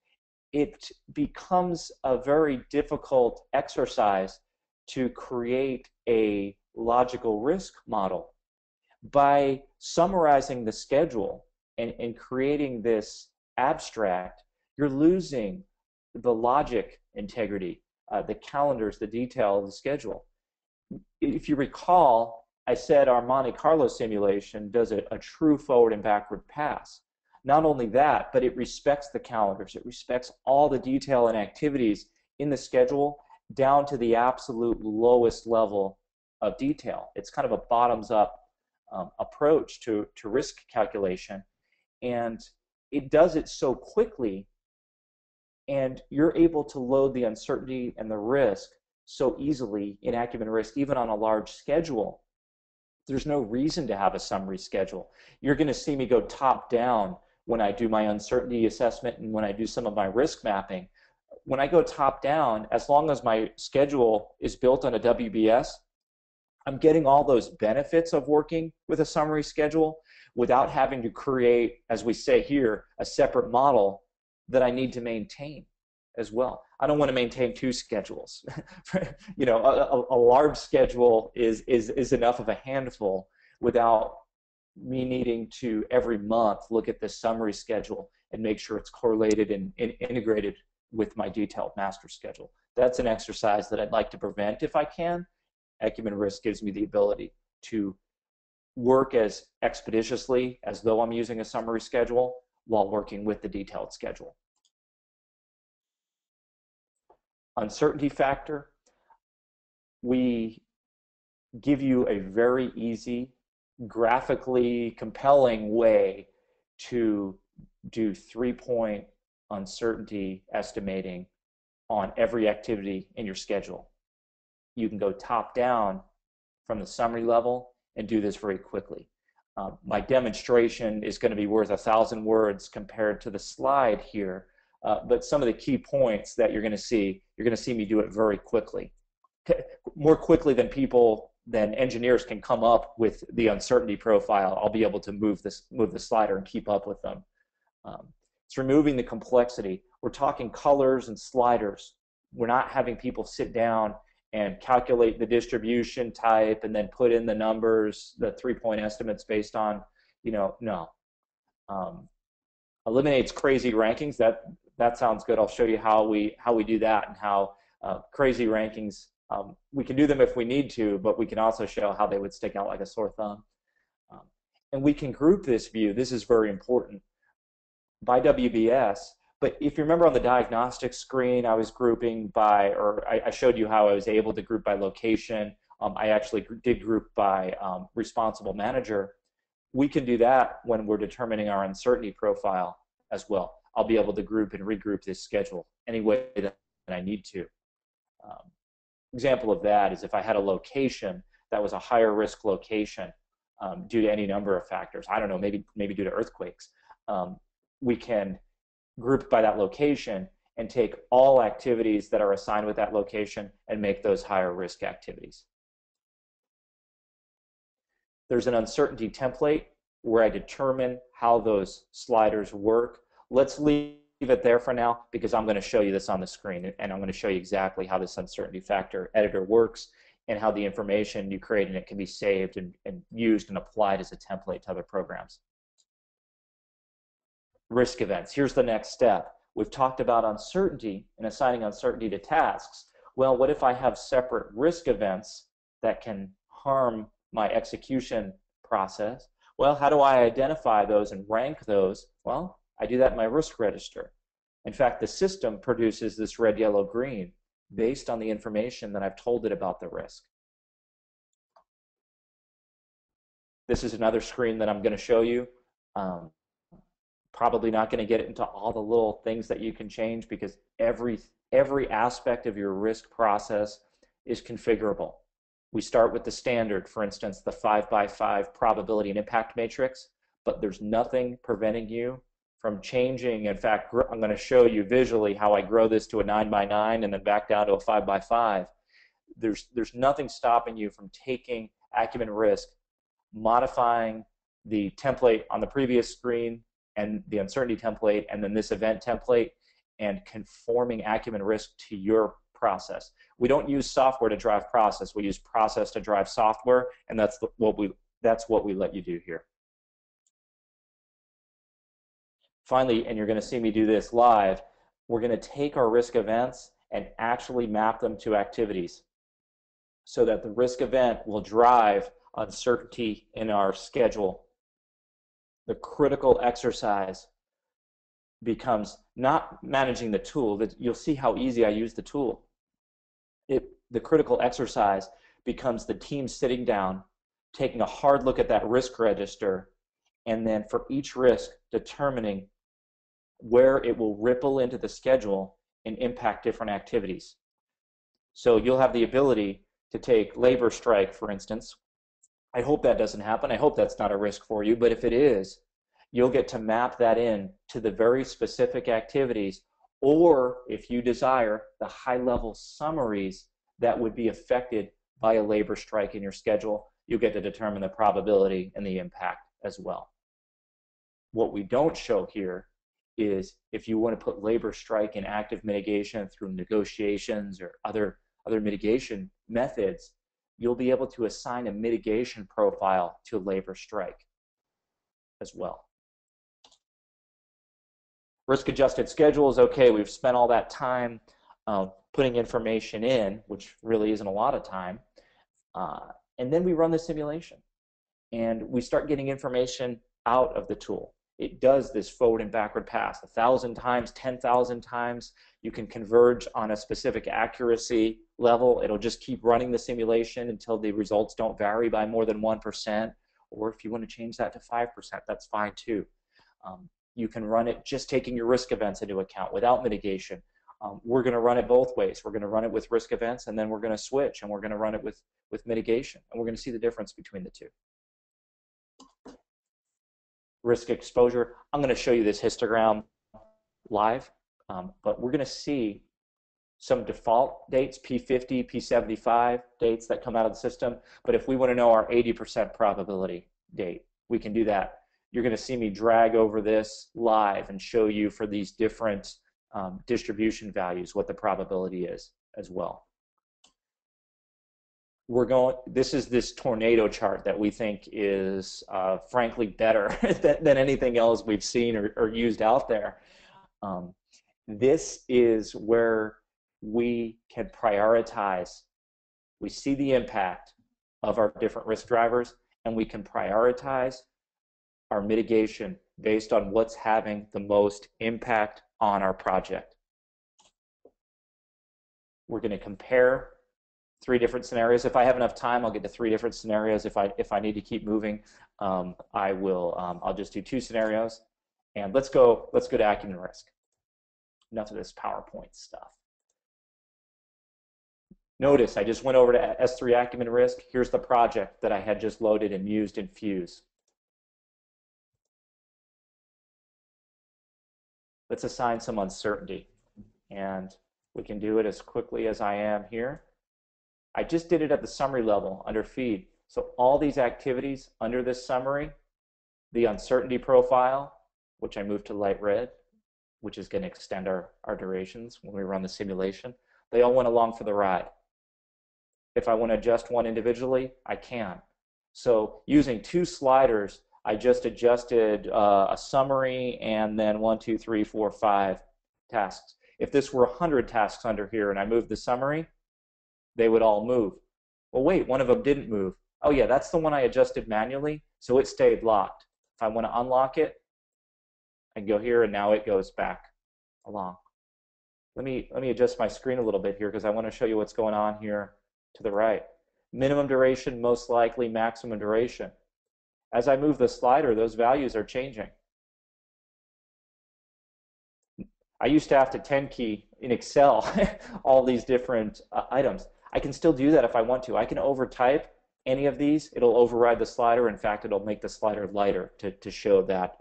it becomes a very difficult exercise to create a logical risk model. By summarizing the schedule and creating this abstract, you're losing the logic integrity, the calendars, the detail of the schedule. If you recall, I said our Monte Carlo simulation does a true forward and backward pass. Not only that, but it respects the calendars. It respects all the detail and activities in the schedule down to the absolute lowest level of detail. It's kind of a bottoms-up approach to risk calculation, and it does it so quickly, and you're able to load the uncertainty and the risk so easily in Acumen Risk, even on a large schedule. There's no reason to have a summary schedule. You're going to see me go top-down when I do my uncertainty assessment and when I do some of my risk mapping. When I go top-down, as long as my schedule is built on a WBS, I'm getting all those benefits of working with a summary schedule without having to create, as we say here, a separate model that I need to maintain as well. I don't want to maintain two schedules. A large schedule is enough of a handful without me needing to every month look at the summary schedule and make sure it's correlated and integrated with my detailed master schedule. That's an exercise that I'd like to prevent if I can. Acumen Risk gives me the ability to work as expeditiously as though I'm using a summary schedule while working with the detailed schedule. Uncertainty factor. We give you a very easy, graphically compelling way to do 3-point uncertainty estimating on every activity in your schedule. You can go top down from the summary level and do this very quickly. My demonstration is going to be worth 1,000 words compared to the slide here, but some of the key points that you're going to see me do it very quickly. More quickly than engineers can come up with the uncertainty profile. I'll be able to move the slider and keep up with them. It's removing the complexity. We're talking colors and sliders. We're not having people sit down and calculate the distribution type and then put in the numbers, the 3-point estimates based on, no. Eliminates crazy rankings. That sounds good. I'll show you how we do that and how crazy rankings, we can do them if we need to, but we can also show how they would stick out like a sore thumb. And we can group this view. This is very important by WBS, But if you remember on the diagnostic screen, I was grouping by, or I showed you how I was able to group by location. I actually did group by responsible manager. We can do that when we're determining our uncertainty profile as well. I'll be able to group and regroup this schedule any way that I need to. Example of that is if I had a location that was a higher risk location due to any number of factors, I don't know, maybe due to earthquakes, we can group by that location and take all activities that are assigned with that location and make those higher risk activities. There's an uncertainty template where I determine how those sliders work. Let's leave it there for now because I'm going to show you this on the screen, and I'm going to show you exactly how this uncertainty factor editor works and how the information you create in it can be saved and used and applied as a template to other programs. Risk events. Here's the next step. We've talked about uncertainty and assigning uncertainty to tasks. Well, what if I have separate risk events that can harm my execution process? Well, how do I identify those and rank those? Well, I do that in my risk register. In fact, the system produces this red, yellow, green based on the information that I've told it about the risk. This is another screen that I'm going to show you. Probably not going to get into all the little things that you can change because every aspect of your risk process is configurable. We start with the standard, for instance, the 5x5 probability and impact matrix, but there's nothing preventing you from changing. In fact, I'm going to show you visually how I grow this to a 9x9 and then back down to a 5x5. There's nothing stopping you from taking Acumen Risk, modifying the template on the previous screen and the uncertainty template, and then this event template, and conforming Acumen Risk to your process. We don't use software to drive process. We use process to drive software, and that's what we let you do here. Finally, and you're going to see me do this live, we're going to take our risk events and actually map them to activities so that the risk event will drive uncertainty in our schedule. The critical exercise becomes not managing the tool. You'll see how easy I use the tool. The critical exercise becomes the team sitting down, taking a hard look at that risk register, and then for each risk determining where it will ripple into the schedule and impact different activities. So you'll have the ability to take labor strike, for instance. I hope that doesn't happen. I hope that's not a risk for you, but if it is, you'll get to map that in to the very specific activities, or if you desire, the high-level summaries that would be affected by a labor strike in your schedule. You get to determine the probability and the impact as well. What we don't show here is if you want to put labor strike in active mitigation through negotiations or other mitigation methods, you'll be able to assign a mitigation profile to labor strike as well. Risk-adjusted schedule is okay. We've spent all that time putting information in, which really isn't a lot of time, and then we run the simulation, and we start getting information out of the tool. It does this forward and backward pass 1,000 times, 10,000 times. You can converge on a specific accuracy level. It'll just keep running the simulation until the results don't vary by more than 1%, or if you want to change that to 5%, that's fine too. You can run it just taking your risk events into account without mitigation. We're going to run it both ways. We're going to run it with risk events, and then we're going to switch, and we're going to run it with mitigation, and we're going to see the difference between the two. Risk exposure. I'm going to show you this histogram live, but we're going to see some default dates, P50, P75 dates that come out of the system. But if we want to know our 80% probability date, we can do that. You're going to see me drag over this live and show you for these different distribution values what the probability is as well. This is this tornado chart that we think is frankly better than anything else we've seen or used out there. This is where we can prioritize. We see the impact of our different risk drivers, and we can prioritize our mitigation based on what's having the most impact on our project. We're going to compare 3 different scenarios. If I have enough time, I'll get to 3 different scenarios. If I need to keep moving, I'll just do 2 scenarios. And let's go to acumen risk. Enough of this PowerPoint stuff. Notice I just went over to S3 acumen risk. Here's the project that I had just loaded and used in Fuse. Let's assign some uncertainty, and we can do it as quickly as I am here. I just did it at the summary level under feed. So all these activities under this summary, the uncertainty profile, which I moved to light red, which is going to extend our durations when we run the simulation, they all went along for the ride. If I want to adjust one individually, I can. So using 2 sliders, I just adjusted a summary and then 1, 2, 3, 4, 5 tasks. If this were 100 tasks under here and I moved the summary, they would all move. Well, wait, one of them didn't move. Oh yeah, that's the one I adjusted manually, so it stayed locked. If I want to unlock it, I can go here and now it goes back along. Let me adjust my screen a little bit here because I want to show you what's going on here to the right. Minimum duration, most likely maximum duration. As I move the slider, those values are changing. I used to have to 10 key in Excel all these different items. I can still do that if I want to. I can overtype any of these. It'll override the slider. In fact, it'll make the slider lighter to show that,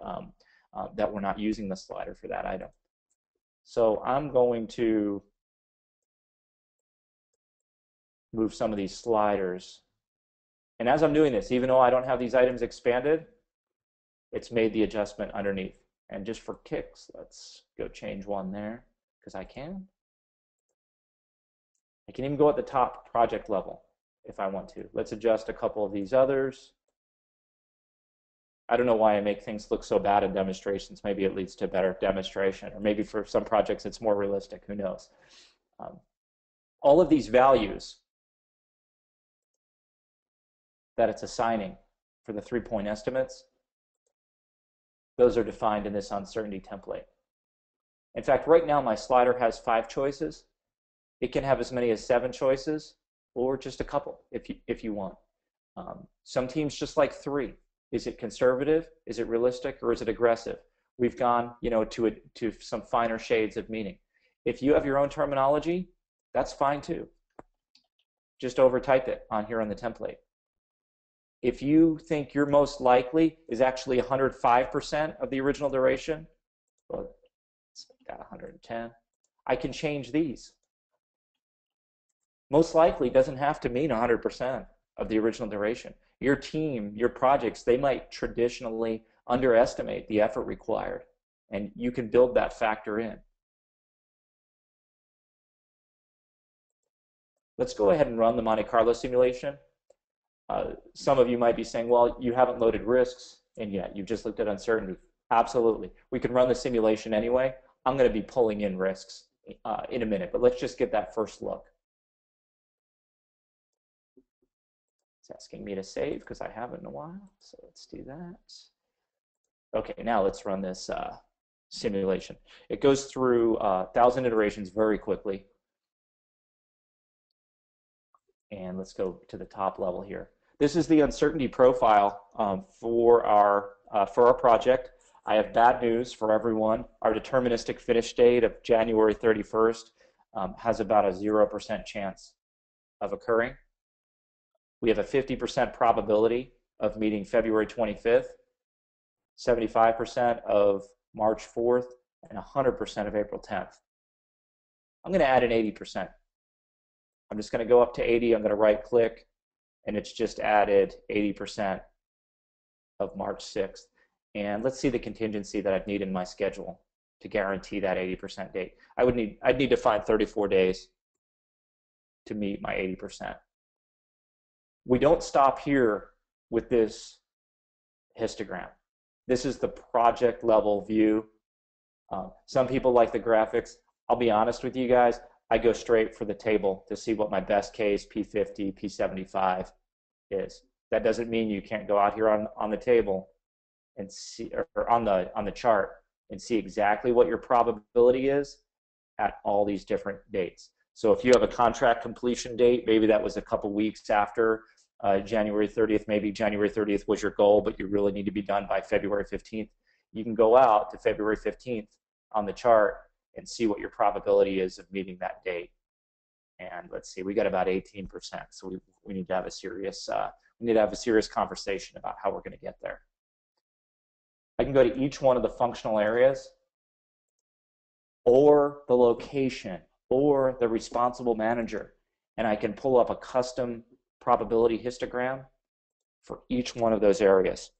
that we're not using the slider for that item. So I'm going to move some of these sliders. And as I'm doing this, even though I don't have these items expanded, it's made the adjustment underneath. And just for kicks, let's go change one there, because I can. I can even go at the top project level if I want to. Let's adjust a couple of these others. I don't know why I make things look so bad in demonstrations. Maybe it leads to better demonstration, or maybe for some projects it's more realistic, who knows. All of these values that it's assigning for the 3-point estimates, those are defined in this uncertainty template. In fact, right now my slider has 5 choices. It can have as many as 7 choices, or just a couple if you want. Some teams just like 3. Is it conservative? Is it realistic? Or is it aggressive? We've gone, to some finer shades of meaning. If you have your own terminology, that's fine too. Just overtype it on here on the template. If you think your most likely is actually 105% of the original duration, well, let's make that 110. I can change these. Most likely doesn't have to mean 100% of the original duration. Your team, your projects, they might traditionally underestimate the effort required, and you can build that factor in. Let's go ahead and run the Monte Carlo simulation. Some of you might be saying, well, you haven't loaded risks in yet. You've just looked at uncertainty. Absolutely. We can run the simulation anyway. I'm going to be pulling in risks in a minute, but let's just get that first look. It's asking me to save because I haven't in a while, so let's do that. Okay, now let's run this simulation. It goes through 1,000 iterations very quickly. And let's go to the top level here. This is the uncertainty profile for our project. I have bad news for everyone. Our deterministic finish date of January 31st has about a 0% chance of occurring. We have a 50% probability of meeting February 25th, 75% of March 4th, and 100% of April 10th. I'm going to add an 80%. I'm just going to go up to 80. I'm going to right click, and it's just added 80% of March 6th. And let's see the contingency that I'd need in my schedule to guarantee that 80% date. I'd need to find 34 days to meet my 80%. We don't stop here with this histogram. This is the project level view. Some people like the graphics. I'll be honest with you guys, I go straight for the table to see what my best case P50, P75 is. That doesn't mean you can't go out here on the table and see, or on the chart and see exactly what your probability is at all these different dates. So if you have a contract completion date, maybe that was a couple weeks after January 30th, maybe January 30th was your goal, but you really need to be done by February 15th. You can go out to February 15th on the chart and see what your probability is of meeting that date. And let's see, we got about 18%. So we need to have a serious conversation about how we're going to get there. I can go to each one of the functional areas, or the location, or the responsible manager, and I can pull up a custom probability histogram for each one of those areas.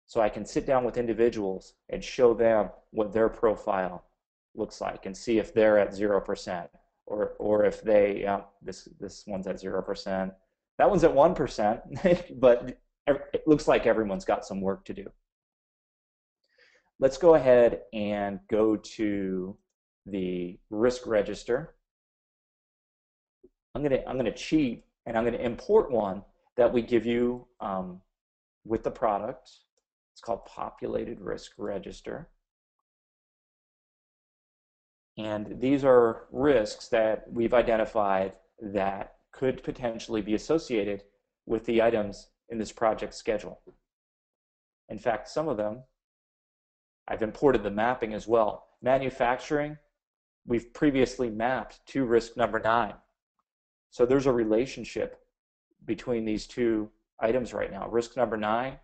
So I can sit down with individuals and show them what their profile looks like and see if they're at 0%, or if they, this one's at 0%, that one's at 1%, but it looks like everyone's got some work to do. Let's go ahead and go to the risk register. I'm gonna cheat, and I'm gonna import one that we give you with the product. It's called Populated Risk Register. And these are risks that we've identified that could potentially be associated with the items in this project schedule. In fact, some of them, I've imported the mapping as well. Manufacturing, we've previously mapped to risk number 9. So there's a relationship between these two items right now. Risk number 9,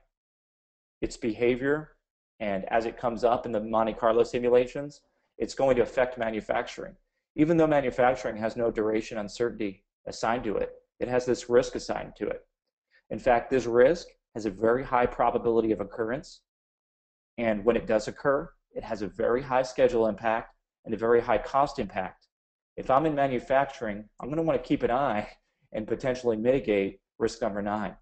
its behavior, and as it comes up in the Monte Carlo simulations, it's going to affect manufacturing. Even though manufacturing has no duration uncertainty assigned to it, it has this risk assigned to it. In fact, this risk has a very high probability of occurrence, and when it does occur, it has a very high schedule impact and a very high cost impact. If I'm in manufacturing, I'm going to want to keep an eye and potentially mitigate risk number 9.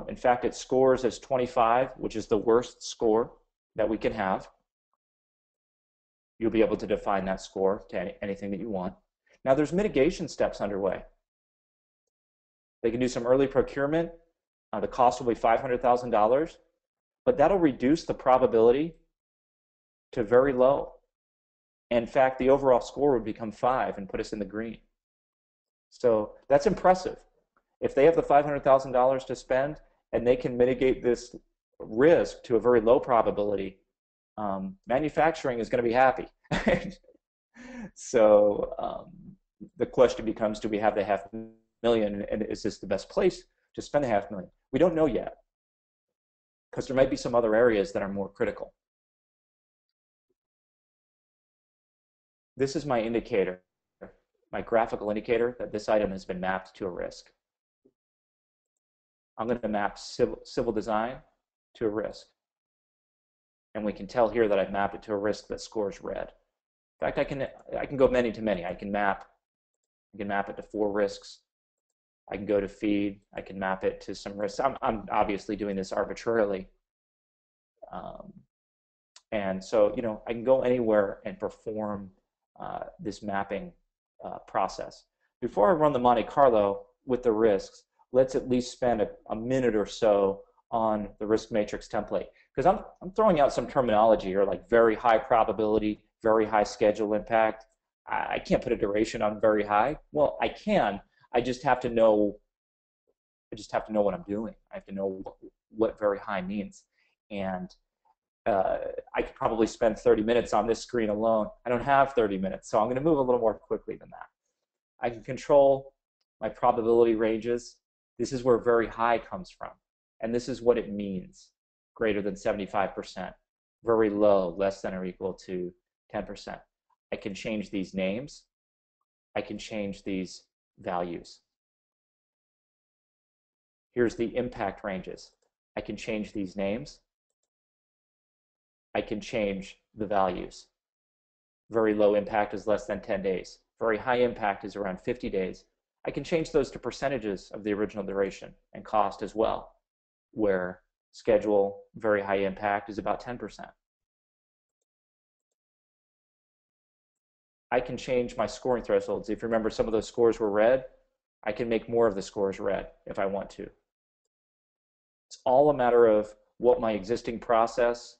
In fact, it scores as 25, which is the worst score that we can have. You'll be able to define that score to anything that you want. Now, there's mitigation steps underway. They can do some early procurement. The cost will be $500,000, but that'll reduce the probability to very low. In fact, the overall score would become 5 and put us in the green. So that's impressive. If they have the $500,000 to spend and they can mitigate this risk to a very low probability, manufacturing is going to be happy. So the question becomes, do we have the $500,000, and is this the best place to spend the $500,000? We don't know yet, because there might be some other areas that are more critical. This is my indicator, my graphical indicator that this item has been mapped to a risk. I'm going to map civil design to a risk. And we can tell here that I've mapped it to a risk that scores red. In fact, I can go many to many. I can map it to 4 risks. I can go to feed. I can map it to some risks. I'm obviously doing this arbitrarily. And so, I can go anywhere and perform this mapping process. Before I run the Monte Carlo with the risks, let's at least spend a minute or so on the risk matrix template, because I'm throwing out some terminology here, like very high probability, very high schedule impact. I can't put a duration on very high. Well, I can. I just have to know what I'm doing. I have to know what very high means. And I could probably spend 30 minutes on this screen alone. I don't have 30 minutes, so I'm going to move a little more quickly than that. I can control my probability ranges. This is where very high comes from. And this is what it means: greater than 75%, very low, less than or equal to 10%. I can change these names. I can change these values. Here's the impact ranges. I can change these names. I can change the values. Very low impact is less than 10 days. Very high impact is around 50 days. I can change those to percentages of the original duration and cost as well, where schedule, very high impact, is about 10%. I can change my scoring thresholds. If you remember, some of those scores were red. I can make more of the scores red if I want to. It's all a matter of what my existing process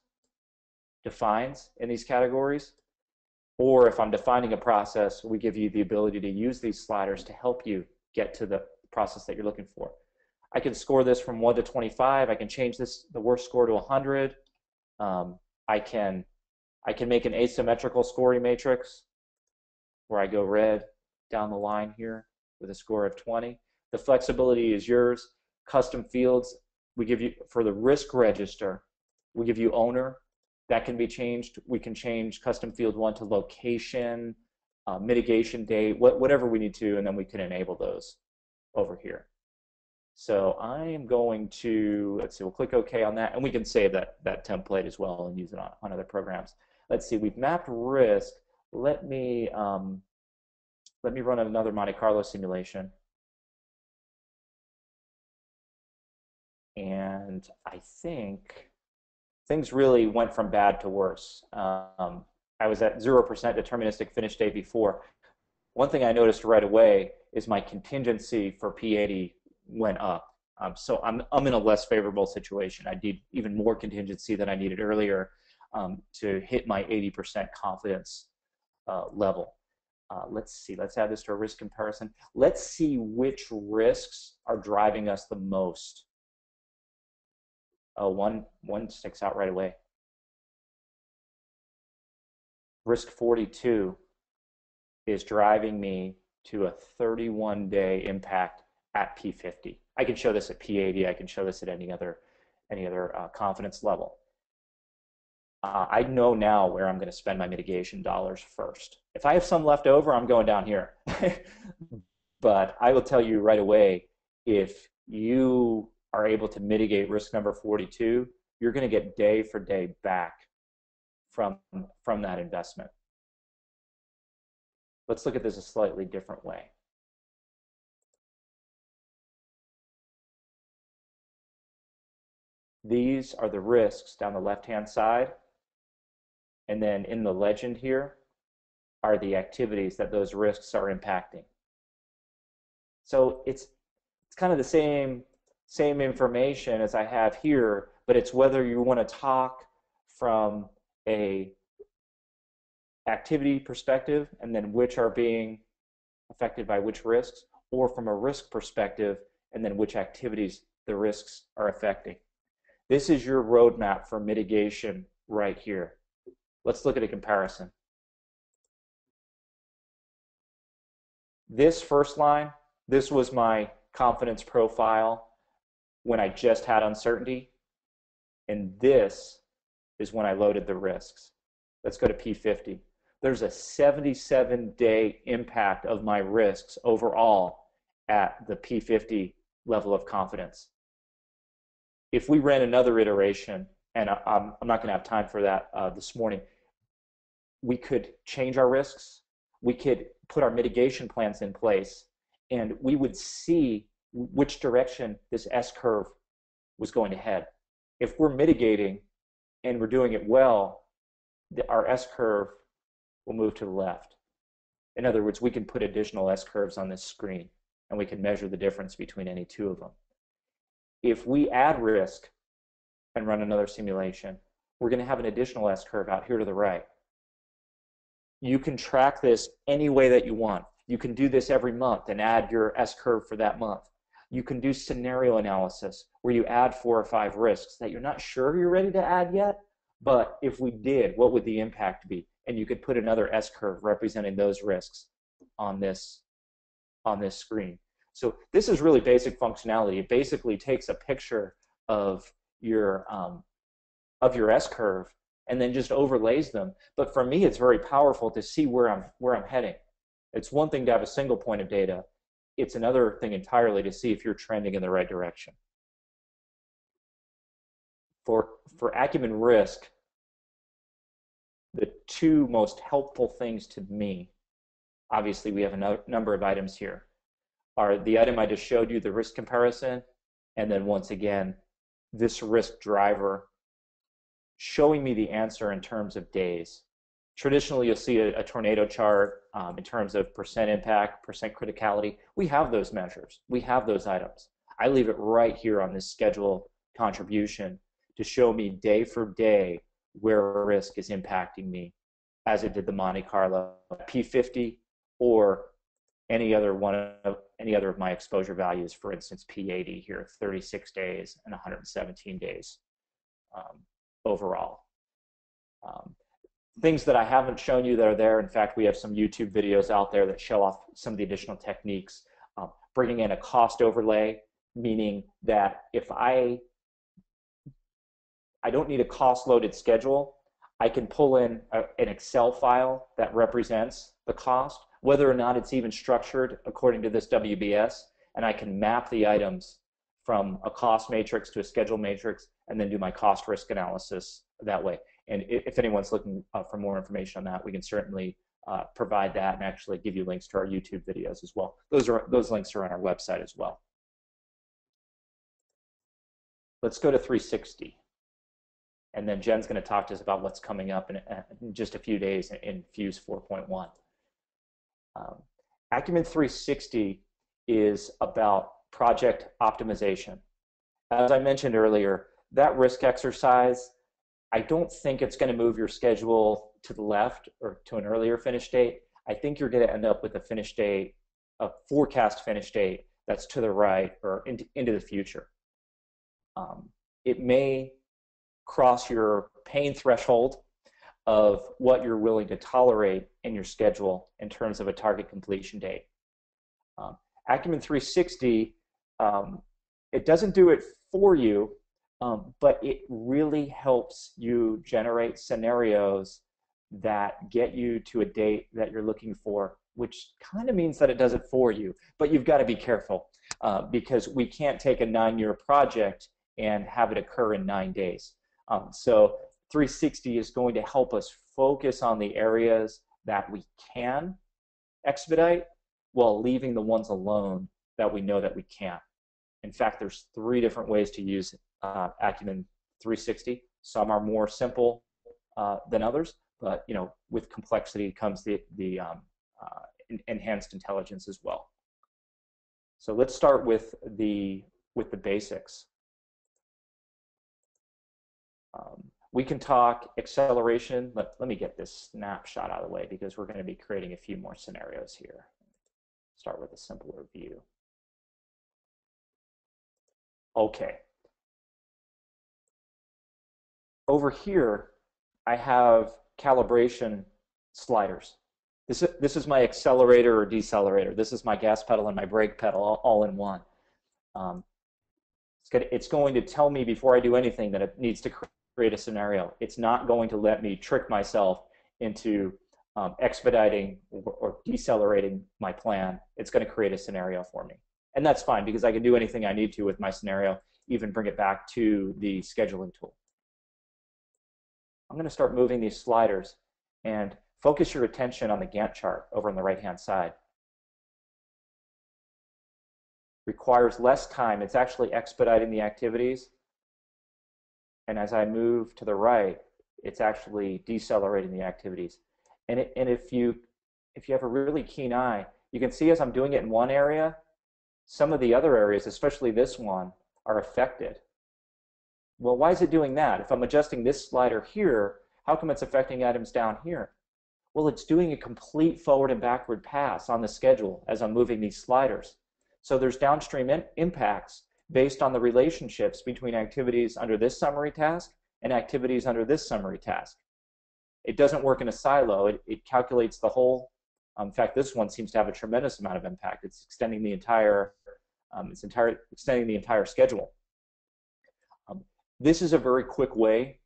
defines in these categories. Or if I'm defining a process, we give you the ability to use these sliders to help you get to the process that you're looking for. I can score this from 1 to 25. I can change the worst score to 100. I can make an asymmetrical scoring matrix where I go red down the line here with a score of 20. The flexibility is yours. Custom fields, we give you, for the risk register, we give you owner. That can be changed. We can change custom field 1 to location, mitigation date, whatever we need to, and then we can enable those over here. So I am going to, let's see, we'll click OK on that, and we can save that template as well and use it on other programs. Let's see, we've mapped risk. Let me run another Monte Carlo simulation. And I think things really went from bad to worse. I was at 0% deterministic finish date before. One thing I noticed right away is my contingency for P80 went up. So I'm in a less favorable situation. I need even more contingency than I needed earlier to hit my 80% confidence level. Let's see, let's add this to a risk comparison. Let's see which risks are driving us the most. Oh, one sticks out right away. Risk 42 is driving me to a 31-day impact at P50. I can show this at P80. I can show this at any other confidence level. I know now where I'm going to spend my mitigation dollars first. If I have some left over, I'm going down here. But I will tell you right away, if you are able to mitigate risk number 42, you're going to get day for day back from that investment. Let's look at this a slightly different way. These are the risks down the left-hand side, and then in the legend here are the activities that those risks are impacting. So it's kind of the same information as I have here, but it's whether you want to talk from a activity perspective and then which are being affected by which risks, or from a risk perspective and then which activities the risks are affecting. This is your roadmap for mitigation right here. Let's look at a comparison. This first line, this was my confidence profile when I just had uncertainty, and this is when I loaded the risks. Let's go to P50. There's a 77-day impact of my risks overall at the P50 level of confidence. If we ran another iteration, and I'm not going to have time for that this morning, we could change our risks, we could put our mitigation plans in place, and we would see which direction this S-curve was going to head. If we're mitigating and we're doing it well, our S-curve will move to the left. In other words, we can put additional S-curves on this screen, and we can measure the difference between any two of them. If we add risk and run another simulation, we're going to have an additional S-curve out here to the right. You can track this any way that you want. You can do this every month and add your S-curve for that month. You can do scenario analysis where you add 4 or 5 risks that you're not sure you're ready to add yet, but if we did, what would the impact be? And you could put another S-curve representing those risks on this screen. So this is really basic functionality. It basically takes a picture of your S-curve and then just overlays them. But for me, it's very powerful to see where I'm heading. It's one thing to have a single point of data. It's another thing entirely to see if you're trending in the right direction. For Acumen Risk, the two most helpful things to me, obviously we have a number of items here, are the item I just showed you, the risk comparison, and then once again, this risk driver showing me the answer in terms of days. Traditionally, you'll see a tornado chart in terms of percent impact, percent criticality. We have those measures. We have those items. I leave it right here on this schedule contribution to show me day for day where risk is impacting me, as it did the Monte Carlo P50 or any other of my exposure values, for instance, P80 here, 36 days and 117 days overall. Things that I haven't shown you that are there, in fact, we have some YouTube videos out there that show off some of the additional techniques. Bringing in a cost overlay, meaning that if I don't need a cost-loaded schedule, I can pull in an Excel file that represents the cost, whether or not it's even structured according to this WBS, and I can map the items from a cost matrix to a schedule matrix and then do my cost risk analysis that way. And if anyone's looking for more information on that, we can certainly provide that and actually give you links to our YouTube videos as well. Those links are on our website as well. Let's go to 360. And then Jen's going to talk to us about what's coming up in just a few days in Fuse 4.1. Acumen 360 is about project optimization. As I mentioned earlier, that risk exercise, I don't think it's going to move your schedule to the left or to an earlier finish date. I think you're going to end up with a finish date, a forecast finish date that's to the right or into the future. It may cross your pain threshold of what you're willing to tolerate in your schedule in terms of a target completion date. Acumen 360, it doesn't do it for you, but it really helps you generate scenarios that get you to a date that you're looking for, which kind of means that it does it for you. But you've got to be careful because we can't take a 9-year project and have it occur in 9 days. So 360 is going to help us focus on the areas that we can expedite while leaving the ones alone that we know that we can't. In fact, there's 3 different ways to use Acumen 360. Some are more simple than others, but with complexity comes the enhanced intelligence as well. So let's start with the basics. We can talk acceleration. Let me get this snapshot out of the way because we're going to be creating a few more scenarios here. Start with a simpler view. Okay. Over here, I have calibration sliders. This is my accelerator or decelerator. This is my gas pedal and my brake pedal all in one. It's going to tell me before I do anything that it needs to create a scenario. It's not going to let me trick myself into expediting or decelerating my plan. It's going to create a scenario for me. And that's fine because I can do anything I need to with my scenario, even bring it back to the scheduling tool. I'm going to start moving these sliders and focus your attention on the Gantt chart over on the right-hand side. Requires less time. It's actually expediting the activities. And as I move to the right, it's actually decelerating the activities. And if you have a really keen eye, you can see as I'm doing it in one area, some of the other areas, especially this one, are affected. Well, why is it doing that? If I'm adjusting this slider here, how come it's affecting items down here? Well, it's doing a complete forward and backward pass on the schedule as I'm moving these sliders. So there's downstream impacts based on the relationships between activities under this summary task and activities under this summary task. It doesn't work in a silo. It calculates the whole. In fact, this one seems to have a tremendous amount of impact. It's extending the entire, extending the entire schedule. This is a very quick way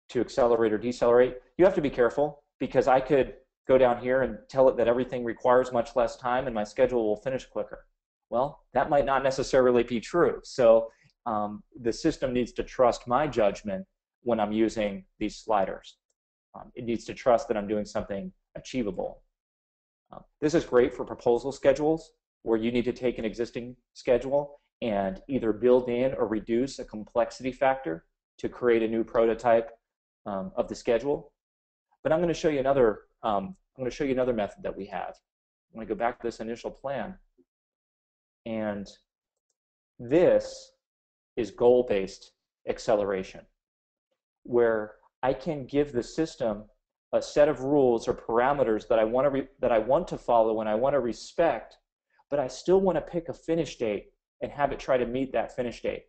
to accelerate or decelerate. You have to be careful because I could go down here and tell it that everything requires much less time and my schedule will finish quicker. Well, that might not necessarily be true. So the system needs to trust my judgment when I'm using these sliders. It needs to trust that I'm doing something achievable. This is great for proposal schedules where you need to take an existing schedule and either build in or reduce a complexity factor to create a new prototype of the schedule. But I'm going to show you another. I'm going to show you another method that we have. I'm going to go back to this initial plan, and this is goal-based acceleration. where I can give the system a set of rules or parameters that I want to follow and I want to respect, but I still want to pick a finish date and have it try to meet that finish date.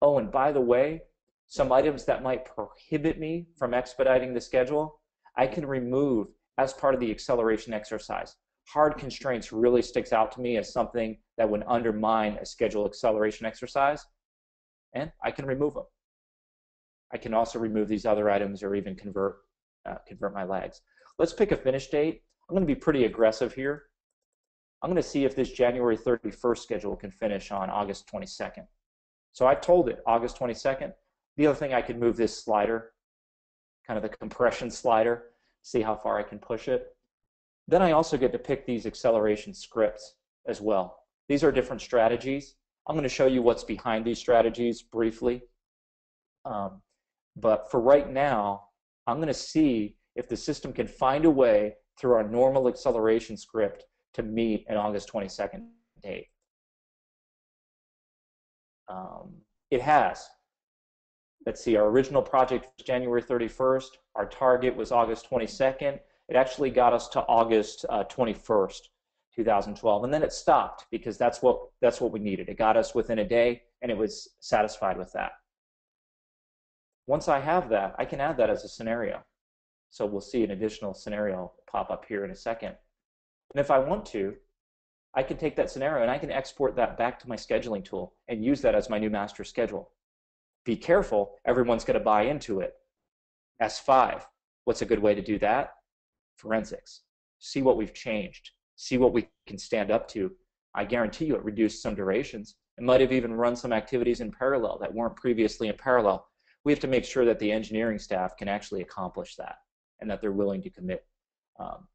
Oh, and by the way, some items that might prohibit me from expediting the schedule, I can remove as part of the acceleration exercise. Hard constraints really sticks out to me as something that would undermine a schedule acceleration exercise, and I can remove them. I can also remove these other items or even convert my lags. Let's pick a finish date. I'm going to be pretty aggressive here. I'm going to see if this January 31st schedule can finish on August 22nd. So I told it August 22nd. The other thing, I could move this slider, kind of the compression slider, see how far I can push it. Then I also get to pick these acceleration scripts as well. These are different strategies. I'm going to show you what's behind these strategies briefly. But for right now, I'm going to see if the system can find a way through our normal acceleration script to meet an August 22nd date. It has. Let's see, our original project was January 31st. Our target was August 22nd. It actually got us to August 21st, 2012. And then it stopped because that's what we needed. It got us within a day, and it was satisfied with that. Once I have that, I can add that as a scenario. So we'll see an additional scenario pop up here in a second. And if I want to, I can take that scenario and I can export that back to my scheduling tool and use that as my new master schedule. Be careful, everyone's going to buy into it. S5, what's a good way to do that? Forensics. See what we've changed. See what we can stand up to. I guarantee you it reduced some durations. It might have even run some activities in parallel that weren't previously in parallel. We have to make sure that the engineering staff can actually accomplish that and that they're willing to commit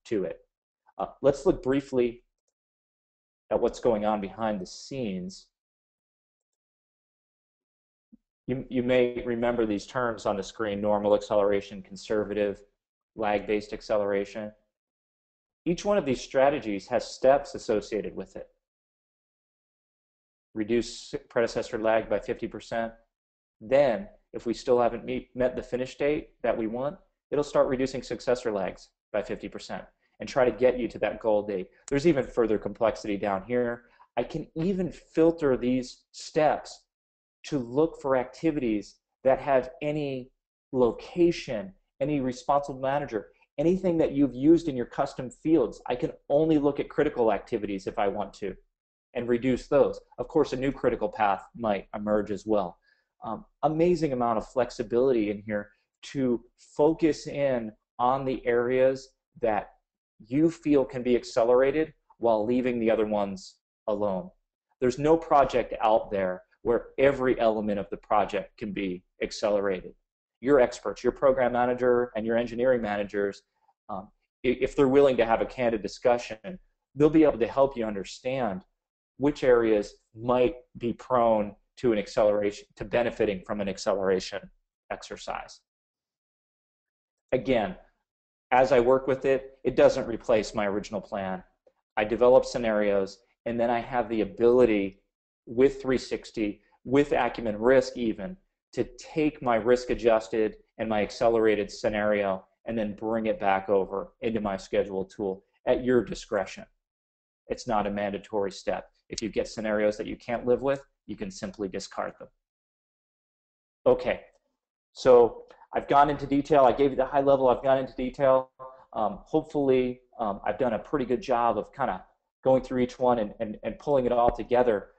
to it. Let's look briefly at what's going on behind the scenes. You may remember these terms on the screen: normal acceleration, conservative, lag-based acceleration. Each one of these strategies has steps associated with it. Reduce predecessor lag by 50%. Then, if we still haven't met the finish date that we want, it'll start reducing successor lags by 50% and try to get you to that goal date. There's even further complexity down here. I can even filter these steps to look for activities that have any location, any responsible manager, anything that you've used in your custom fields. I can only look at critical activities if I want to and reduce those. Of course, a new critical path might emerge as well. Amazing amount of flexibility in here to focus in on the areas that you feel can be accelerated while leaving the other ones alone. There's no project out there where every element of the project can be accelerated. Your experts, your program manager and your engineering managers, if they're willing to have a candid discussion, they'll be able to help you understand which areas might be prone to an acceleration, to benefiting from an acceleration exercise. Again, as I work with it, it doesn't replace my original plan. I develop scenarios, and then I have the ability with 360, with Acumen Risk even, to take my risk-adjusted and my accelerated scenario and then bring it back over into my schedule tool at your discretion. It's not a mandatory step. If you get scenarios that you can't live with, you can simply discard them. Okay, so I've gone into detail. I gave you the high level. I've gone into detail. Hopefully, I've done a pretty good job of kind of going through each one and pulling it all together.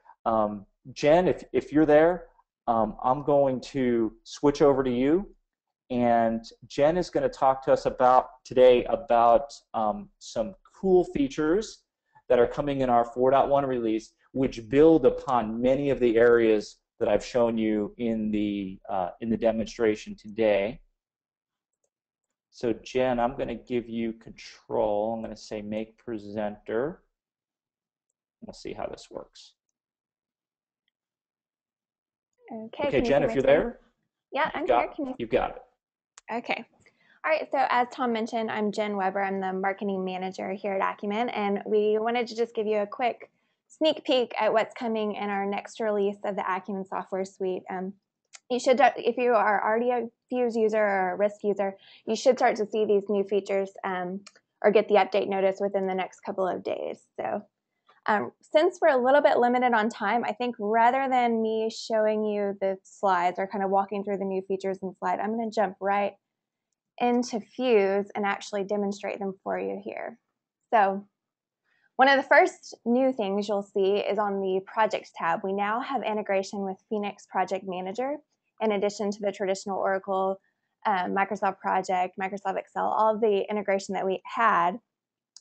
Jen, if you're there, I'm going to switch over to you. And Jen is going to talk to us today about some cool features that are coming in our 4.1 release, which build upon many of the areas that I've shown you in the demonstration today. So Jen, I'm going to give you control. I'm going to say make presenter. We'll see how this works. Okay, Jen, if you're there. Yeah, I'm here. You've got it. Okay. All right, so as Tom mentioned, I'm Jen Weber. I'm the marketing manager here at Acumen, and we wanted to just give you a quick sneak peek at what's coming in our next release of the Acumen software suite. You should, if you are already a Fuse user or a Risk user, you should start to see these new features or get the update notice within the next couple of days. So since we're a little bit limited on time, I think rather than me showing you the slides or kind of walking through the new features in slide, I'm going to jump right into Fuse and actually demonstrate them for you here. So one of the first new things you'll see is on the Projects tab. We now have integration with Phoenix Project Manager, in addition to the traditional Oracle, Microsoft Project, Microsoft Excel, all of the integration that we had.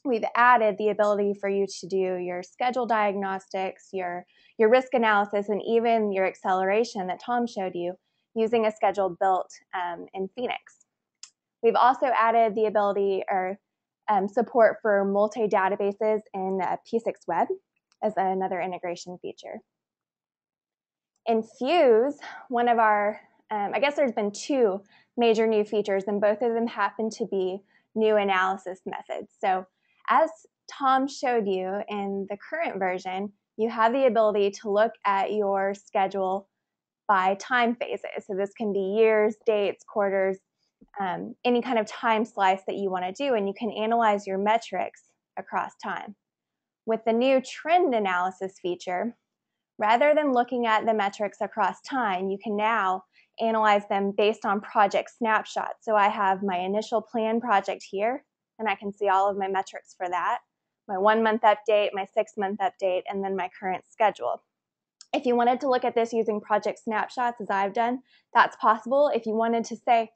We've added the ability for you to do your schedule diagnostics, your risk analysis, and even your acceleration that Tom showed you using a schedule built in Phoenix. We've also added the ability or support for multi-databases in P6 Web as another integration feature. In Fuse, one of our, I guess there's been two major new features, and both of them happen to be new analysis methods. So as Tom showed you in the current version, you have the ability to look at your schedule by time phases. So this can be years, dates, quarters, any kind of time slice that you want to do, and you can analyze your metrics across time. With the new trend analysis feature, rather than looking at the metrics across time, you can now analyze them based on project snapshots. So I have my initial plan project here, and I can see all of my metrics for that, my 1 month update, my 6 month update, and then my current schedule. If you wanted to look at this using project snapshots, as I've done, that's possible. If you wanted to say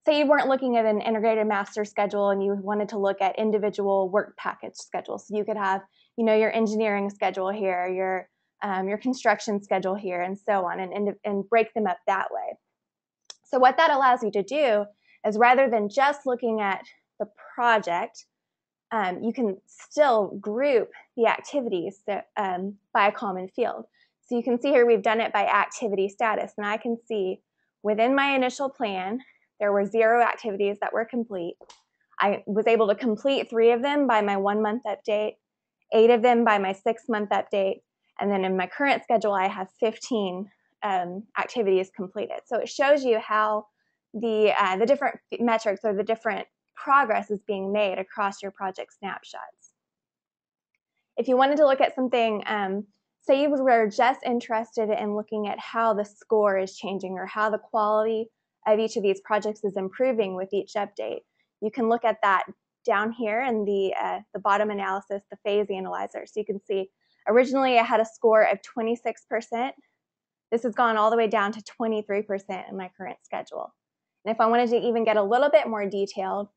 you weren't looking at an integrated master schedule and you wanted to look at individual work package schedules, so you could have, your engineering schedule here, your construction schedule here, and so on, and break them up that way. So what that allows you to do is, rather than just looking at the project, you can still group the activities that, by a common field. So you can see here we've done it by activity status, and I can see within my initial plan there were 0 activities that were complete. I was able to complete 3 of them by my 1 month update, 8 of them by my 6 month update, and then in my current schedule I have 15 activities completed. So it shows you how the different metrics or the different progress is being made across your project snapshots. If you wanted to look at something, say you were just interested in looking at how the score is changing or how the quality of each of these projects is improving with each update, you can look at that down here in the bottom analysis, the phase analyzer. So you can see originally I had a score of 26%. This has gone all the way down to 23% in my current schedule. And if I wanted to even get a little bit more detailed,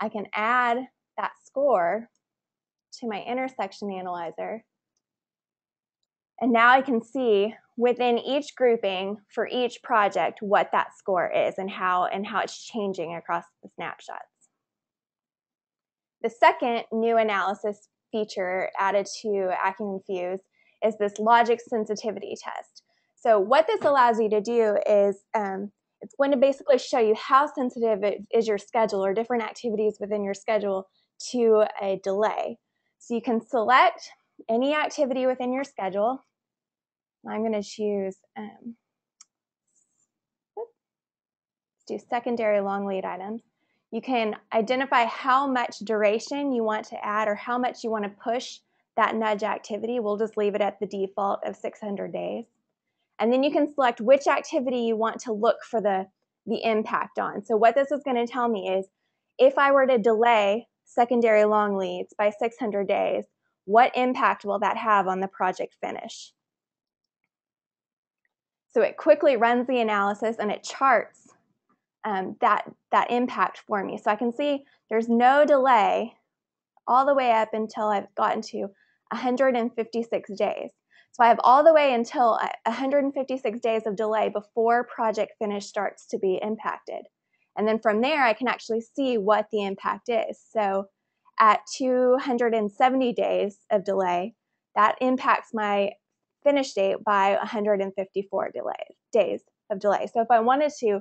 I can add that score to my intersection analyzer. And now I can see within each grouping for each project what that score is and how it's changing across the snapshots. The second new analysis feature added to Acumen Fuse is this logic sensitivity test. So what this allows you to do is it's going to basically show you how sensitive is your schedule or different activities within your schedule to a delay. So you can select any activity within your schedule. I'm going to choose, let's do secondary long lead items. You can identify how much duration you want to add or how much you want to push that nudge activity. We'll just leave it at the default of 600 days. And then you can select which activity you want to look for the impact on. So what this is going to tell me is, if I were to delay secondary long leads by 600 days, what impact will that have on the project finish? So it quickly runs the analysis and it charts that impact for me. So I can see there's no delay all the way up until I've gotten to 156 days. So I have all the way until 156 days of delay before project finish starts to be impacted. And then from there, I can actually see what the impact is. So at 270 days of delay, that impacts my finish date by 154 days of delay. So if I wanted to,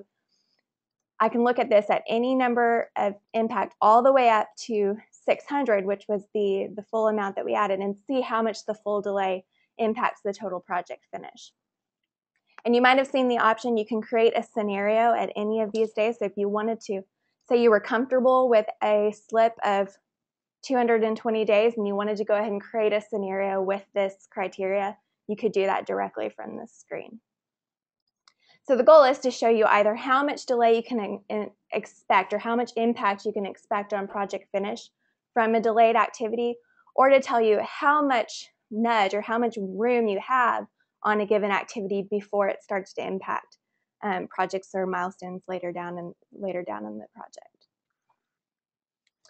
I can look at this at any number of impact all the way up to 600, which was the full amount that we added, and see how much the full delay impacts the total project finish. And you might have seen the option, you can create a scenario at any of these days. So if you wanted to, say you were comfortable with a slip of 220 days and you wanted to go ahead and create a scenario with this criteria, you could do that directly from this screen. So the goal is to show you either how much delay you can expect or how much impact you can expect on project finish from a delayed activity, or to tell you how much nudge or how much room you have on a given activity before it starts to impact projects or milestones later down in the project.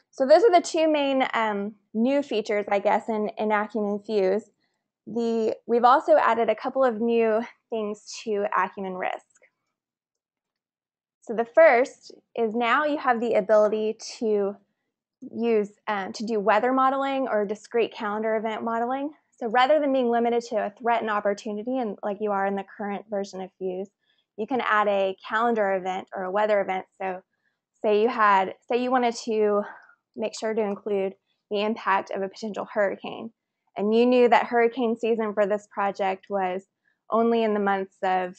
So those are the two main new features, I guess, in Acumen Fuse. We've also added a couple of new things to Acumen Risk. So the first is now you have the ability to do weather modeling or discrete calendar event modeling. So rather than being limited to a threat and opportunity, and like you are in the current version of Fuse, you can add a calendar event or a weather event. So say you wanted to make sure to include the impact of a potential hurricane, and you knew that hurricane season for this project was only in the months of,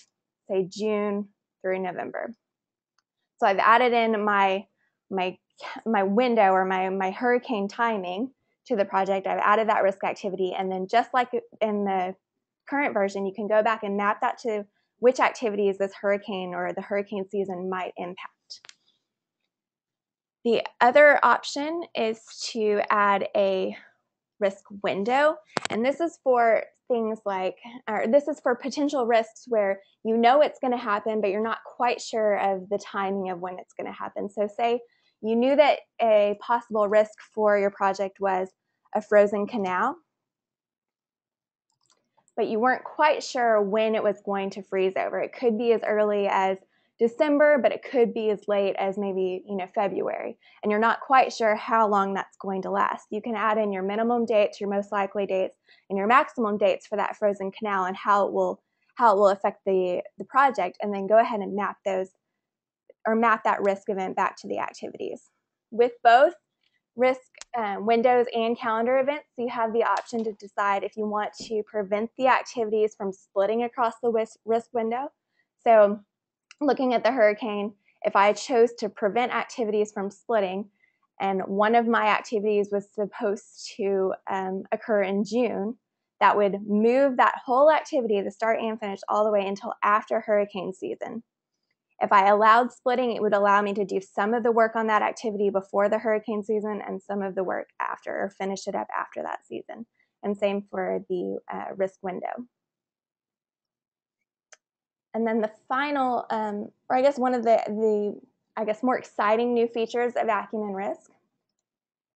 say, June through November. So I've added in my window or my hurricane timing to the project. I've added that risk activity, and then just like in the current version, you can go back and map that to which activities this hurricane or the hurricane season might impact. The other option is to add a risk window, and this is for things like, or this is for potential risks where you know it's going to happen, but you're not quite sure of the timing of when it's going to happen. So say you knew that a possible risk for your project was a frozen canal, but you weren't quite sure when it was going to freeze over. It could be as early as December, but it could be as late as maybe February, and you're not quite sure how long that's going to last. You can add in your minimum dates, your most likely dates, and your maximum dates for that frozen canal and how it will affect the project, and then go ahead and map those or map that risk event back to the activities. With both risk windows and calendar events, you have the option to decide if you want to prevent the activities from splitting across the risk window. So looking at the hurricane, if I chose to prevent activities from splitting, and one of my activities was supposed to occur in June, that would move that whole activity, the start and finish, all the way until after hurricane season. If I allowed splitting, it would allow me to do some of the work on that activity before the hurricane season and some of the work after, or finish it up after that season. And same for the risk window. And then the final, or I guess one of the more exciting new features of Acumen Risk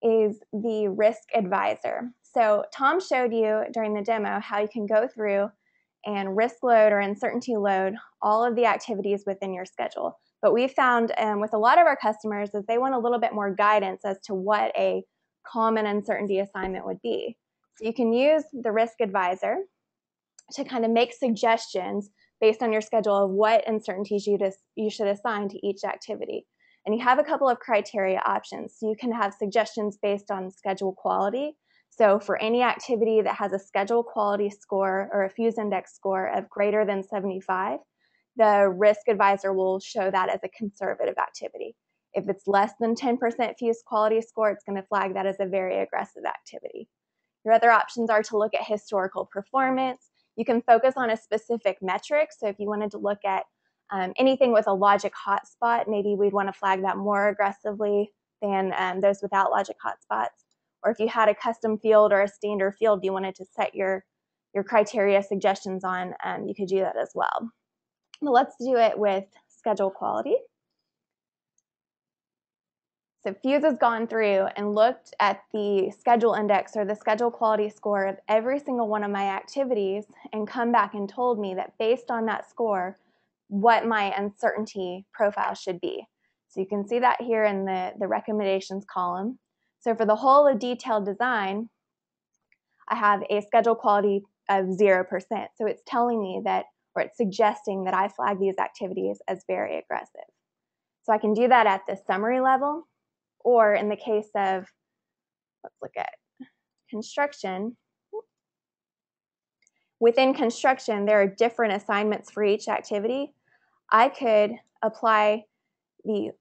is the Risk Advisor. So Tom showed you during the demo how you can go through and risk load or uncertainty load all of the activities within your schedule. But we found with a lot of our customers is they want a little bit more guidance as to what a common uncertainty assignment would be. So you can use the Risk Advisor to kind of make suggestions based on your schedule of what uncertainties you should assign to each activity. And you have a couple of criteria options. So you can have suggestions based on schedule quality. So for any activity that has a schedule quality score or a Fuse index score of greater than 75, the Risk Advisor will show that as a conservative activity. If it's less than 10% Fuse quality score, it's going to flag that as a very aggressive activity. Your other options are to look at historical performance. You can focus on a specific metric. So if you wanted to look at anything with a logic hotspot, maybe we'd want to flag that more aggressively than those without logic hotspots. Or if you had a custom field or a standard field you wanted to set your criteria suggestions on, you could do that as well. But let's do it with schedule quality. So Fuse has gone through and looked at the schedule index or the schedule quality score of every single one of my activities and come back and told me that based on that score, what my uncertainty profile should be. So you can see that here in the recommendations column. So for the whole of detailed design, I have a schedule quality of 0%. So it's telling me that, or it's suggesting that I flag these activities as very aggressive. So I can do that at the summary level, or in the case of, let's look at construction, within construction, there are different assignments for each activity. I could apply the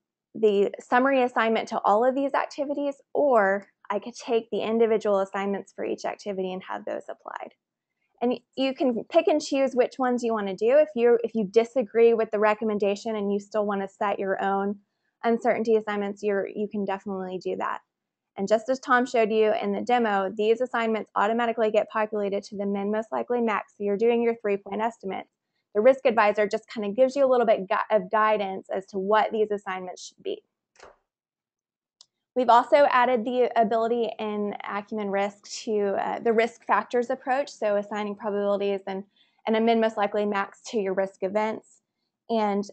summary assignment to all of these activities, or I could take the individual assignments for each activity and have those applied. And you can pick and choose which ones you want to do. If you disagree with the recommendation and you still want to set your own uncertainty assignments, you can definitely do that. And just as Tom showed you in the demo, these assignments automatically get populated to the min, most likely, max. So you're doing your 3-point estimates. The risk advisor just kind of gives you a little bit of guidance as to what these assignments should be. We've also added the ability in Acumen Risk to the risk factors approach, so assigning probabilities and a min, most likely, max to your risk events. And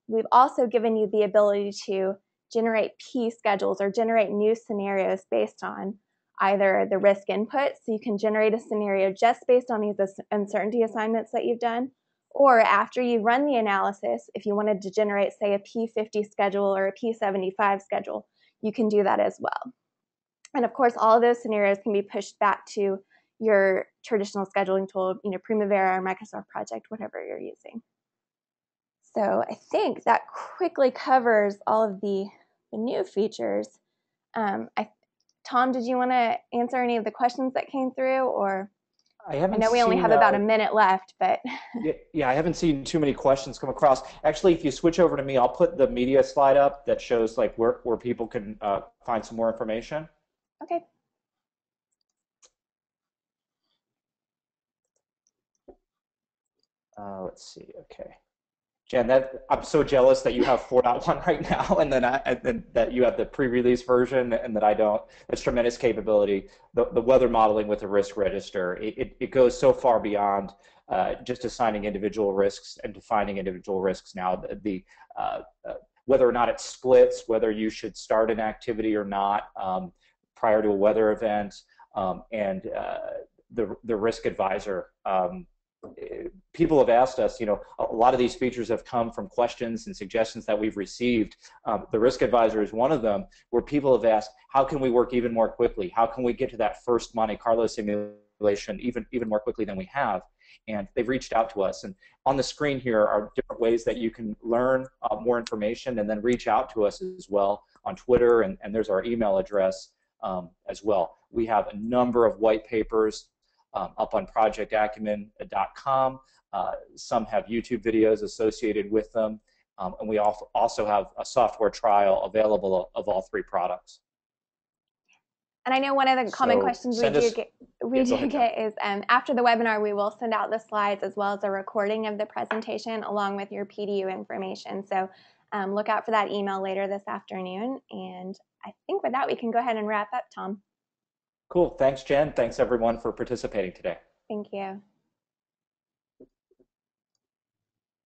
we've also given you the ability to generate P schedules or generate new scenarios based on either the risk input, so you can generate a scenario just based on these uncertainty assignments that you've done, or after you run the analysis, if you wanted to generate, say, a P50 schedule or a P75 schedule, you can do that as well. And of course, all of those scenarios can be pushed back to your traditional scheduling tool, Primavera or Microsoft Project, whatever you're using. So I think that quickly covers all of the new features. Tom, did you want to answer any of the questions that came through, or I know we only have about a minute left, but yeah, I haven't seen too many questions come across. Actually, if you switch over to me, I'll put the media slide up that shows like where people can find some more information. Okay. Let's see. Okay. Jen, I'm so jealous that you have 4.1 right now, and then that you have the pre-release version, and that I don't. That's tremendous capability. The weather modeling with the risk register, it goes so far beyond just assigning individual risks and defining individual risks. Now, whether or not it splits, whether you should start an activity or not prior to a weather event, and the risk advisor. People have asked us, a lot of these features have come from questions and suggestions that we've received. The risk advisor is one of them, where people have asked, how can we work even more quickly? How can we get to that first Monte Carlo simulation even more quickly than we have? And they've reached out to us. And on the screen here are different ways that you can learn more information and then reach out to us as well on Twitter, and there's our email address as well. We have a number of white papers up on projectacumen.com. Some have YouTube videos associated with them, and we also have a software trial available of all 3 products. And I know one of the common questions we do get is after the webinar, we will send out the slides as well as a recording of the presentation along with your PDU information. So look out for that email later this afternoon. And I think with that, we can go ahead and wrap up, Tom. Cool. Thanks, Jen. Thanks, everyone, for participating today. Thank you.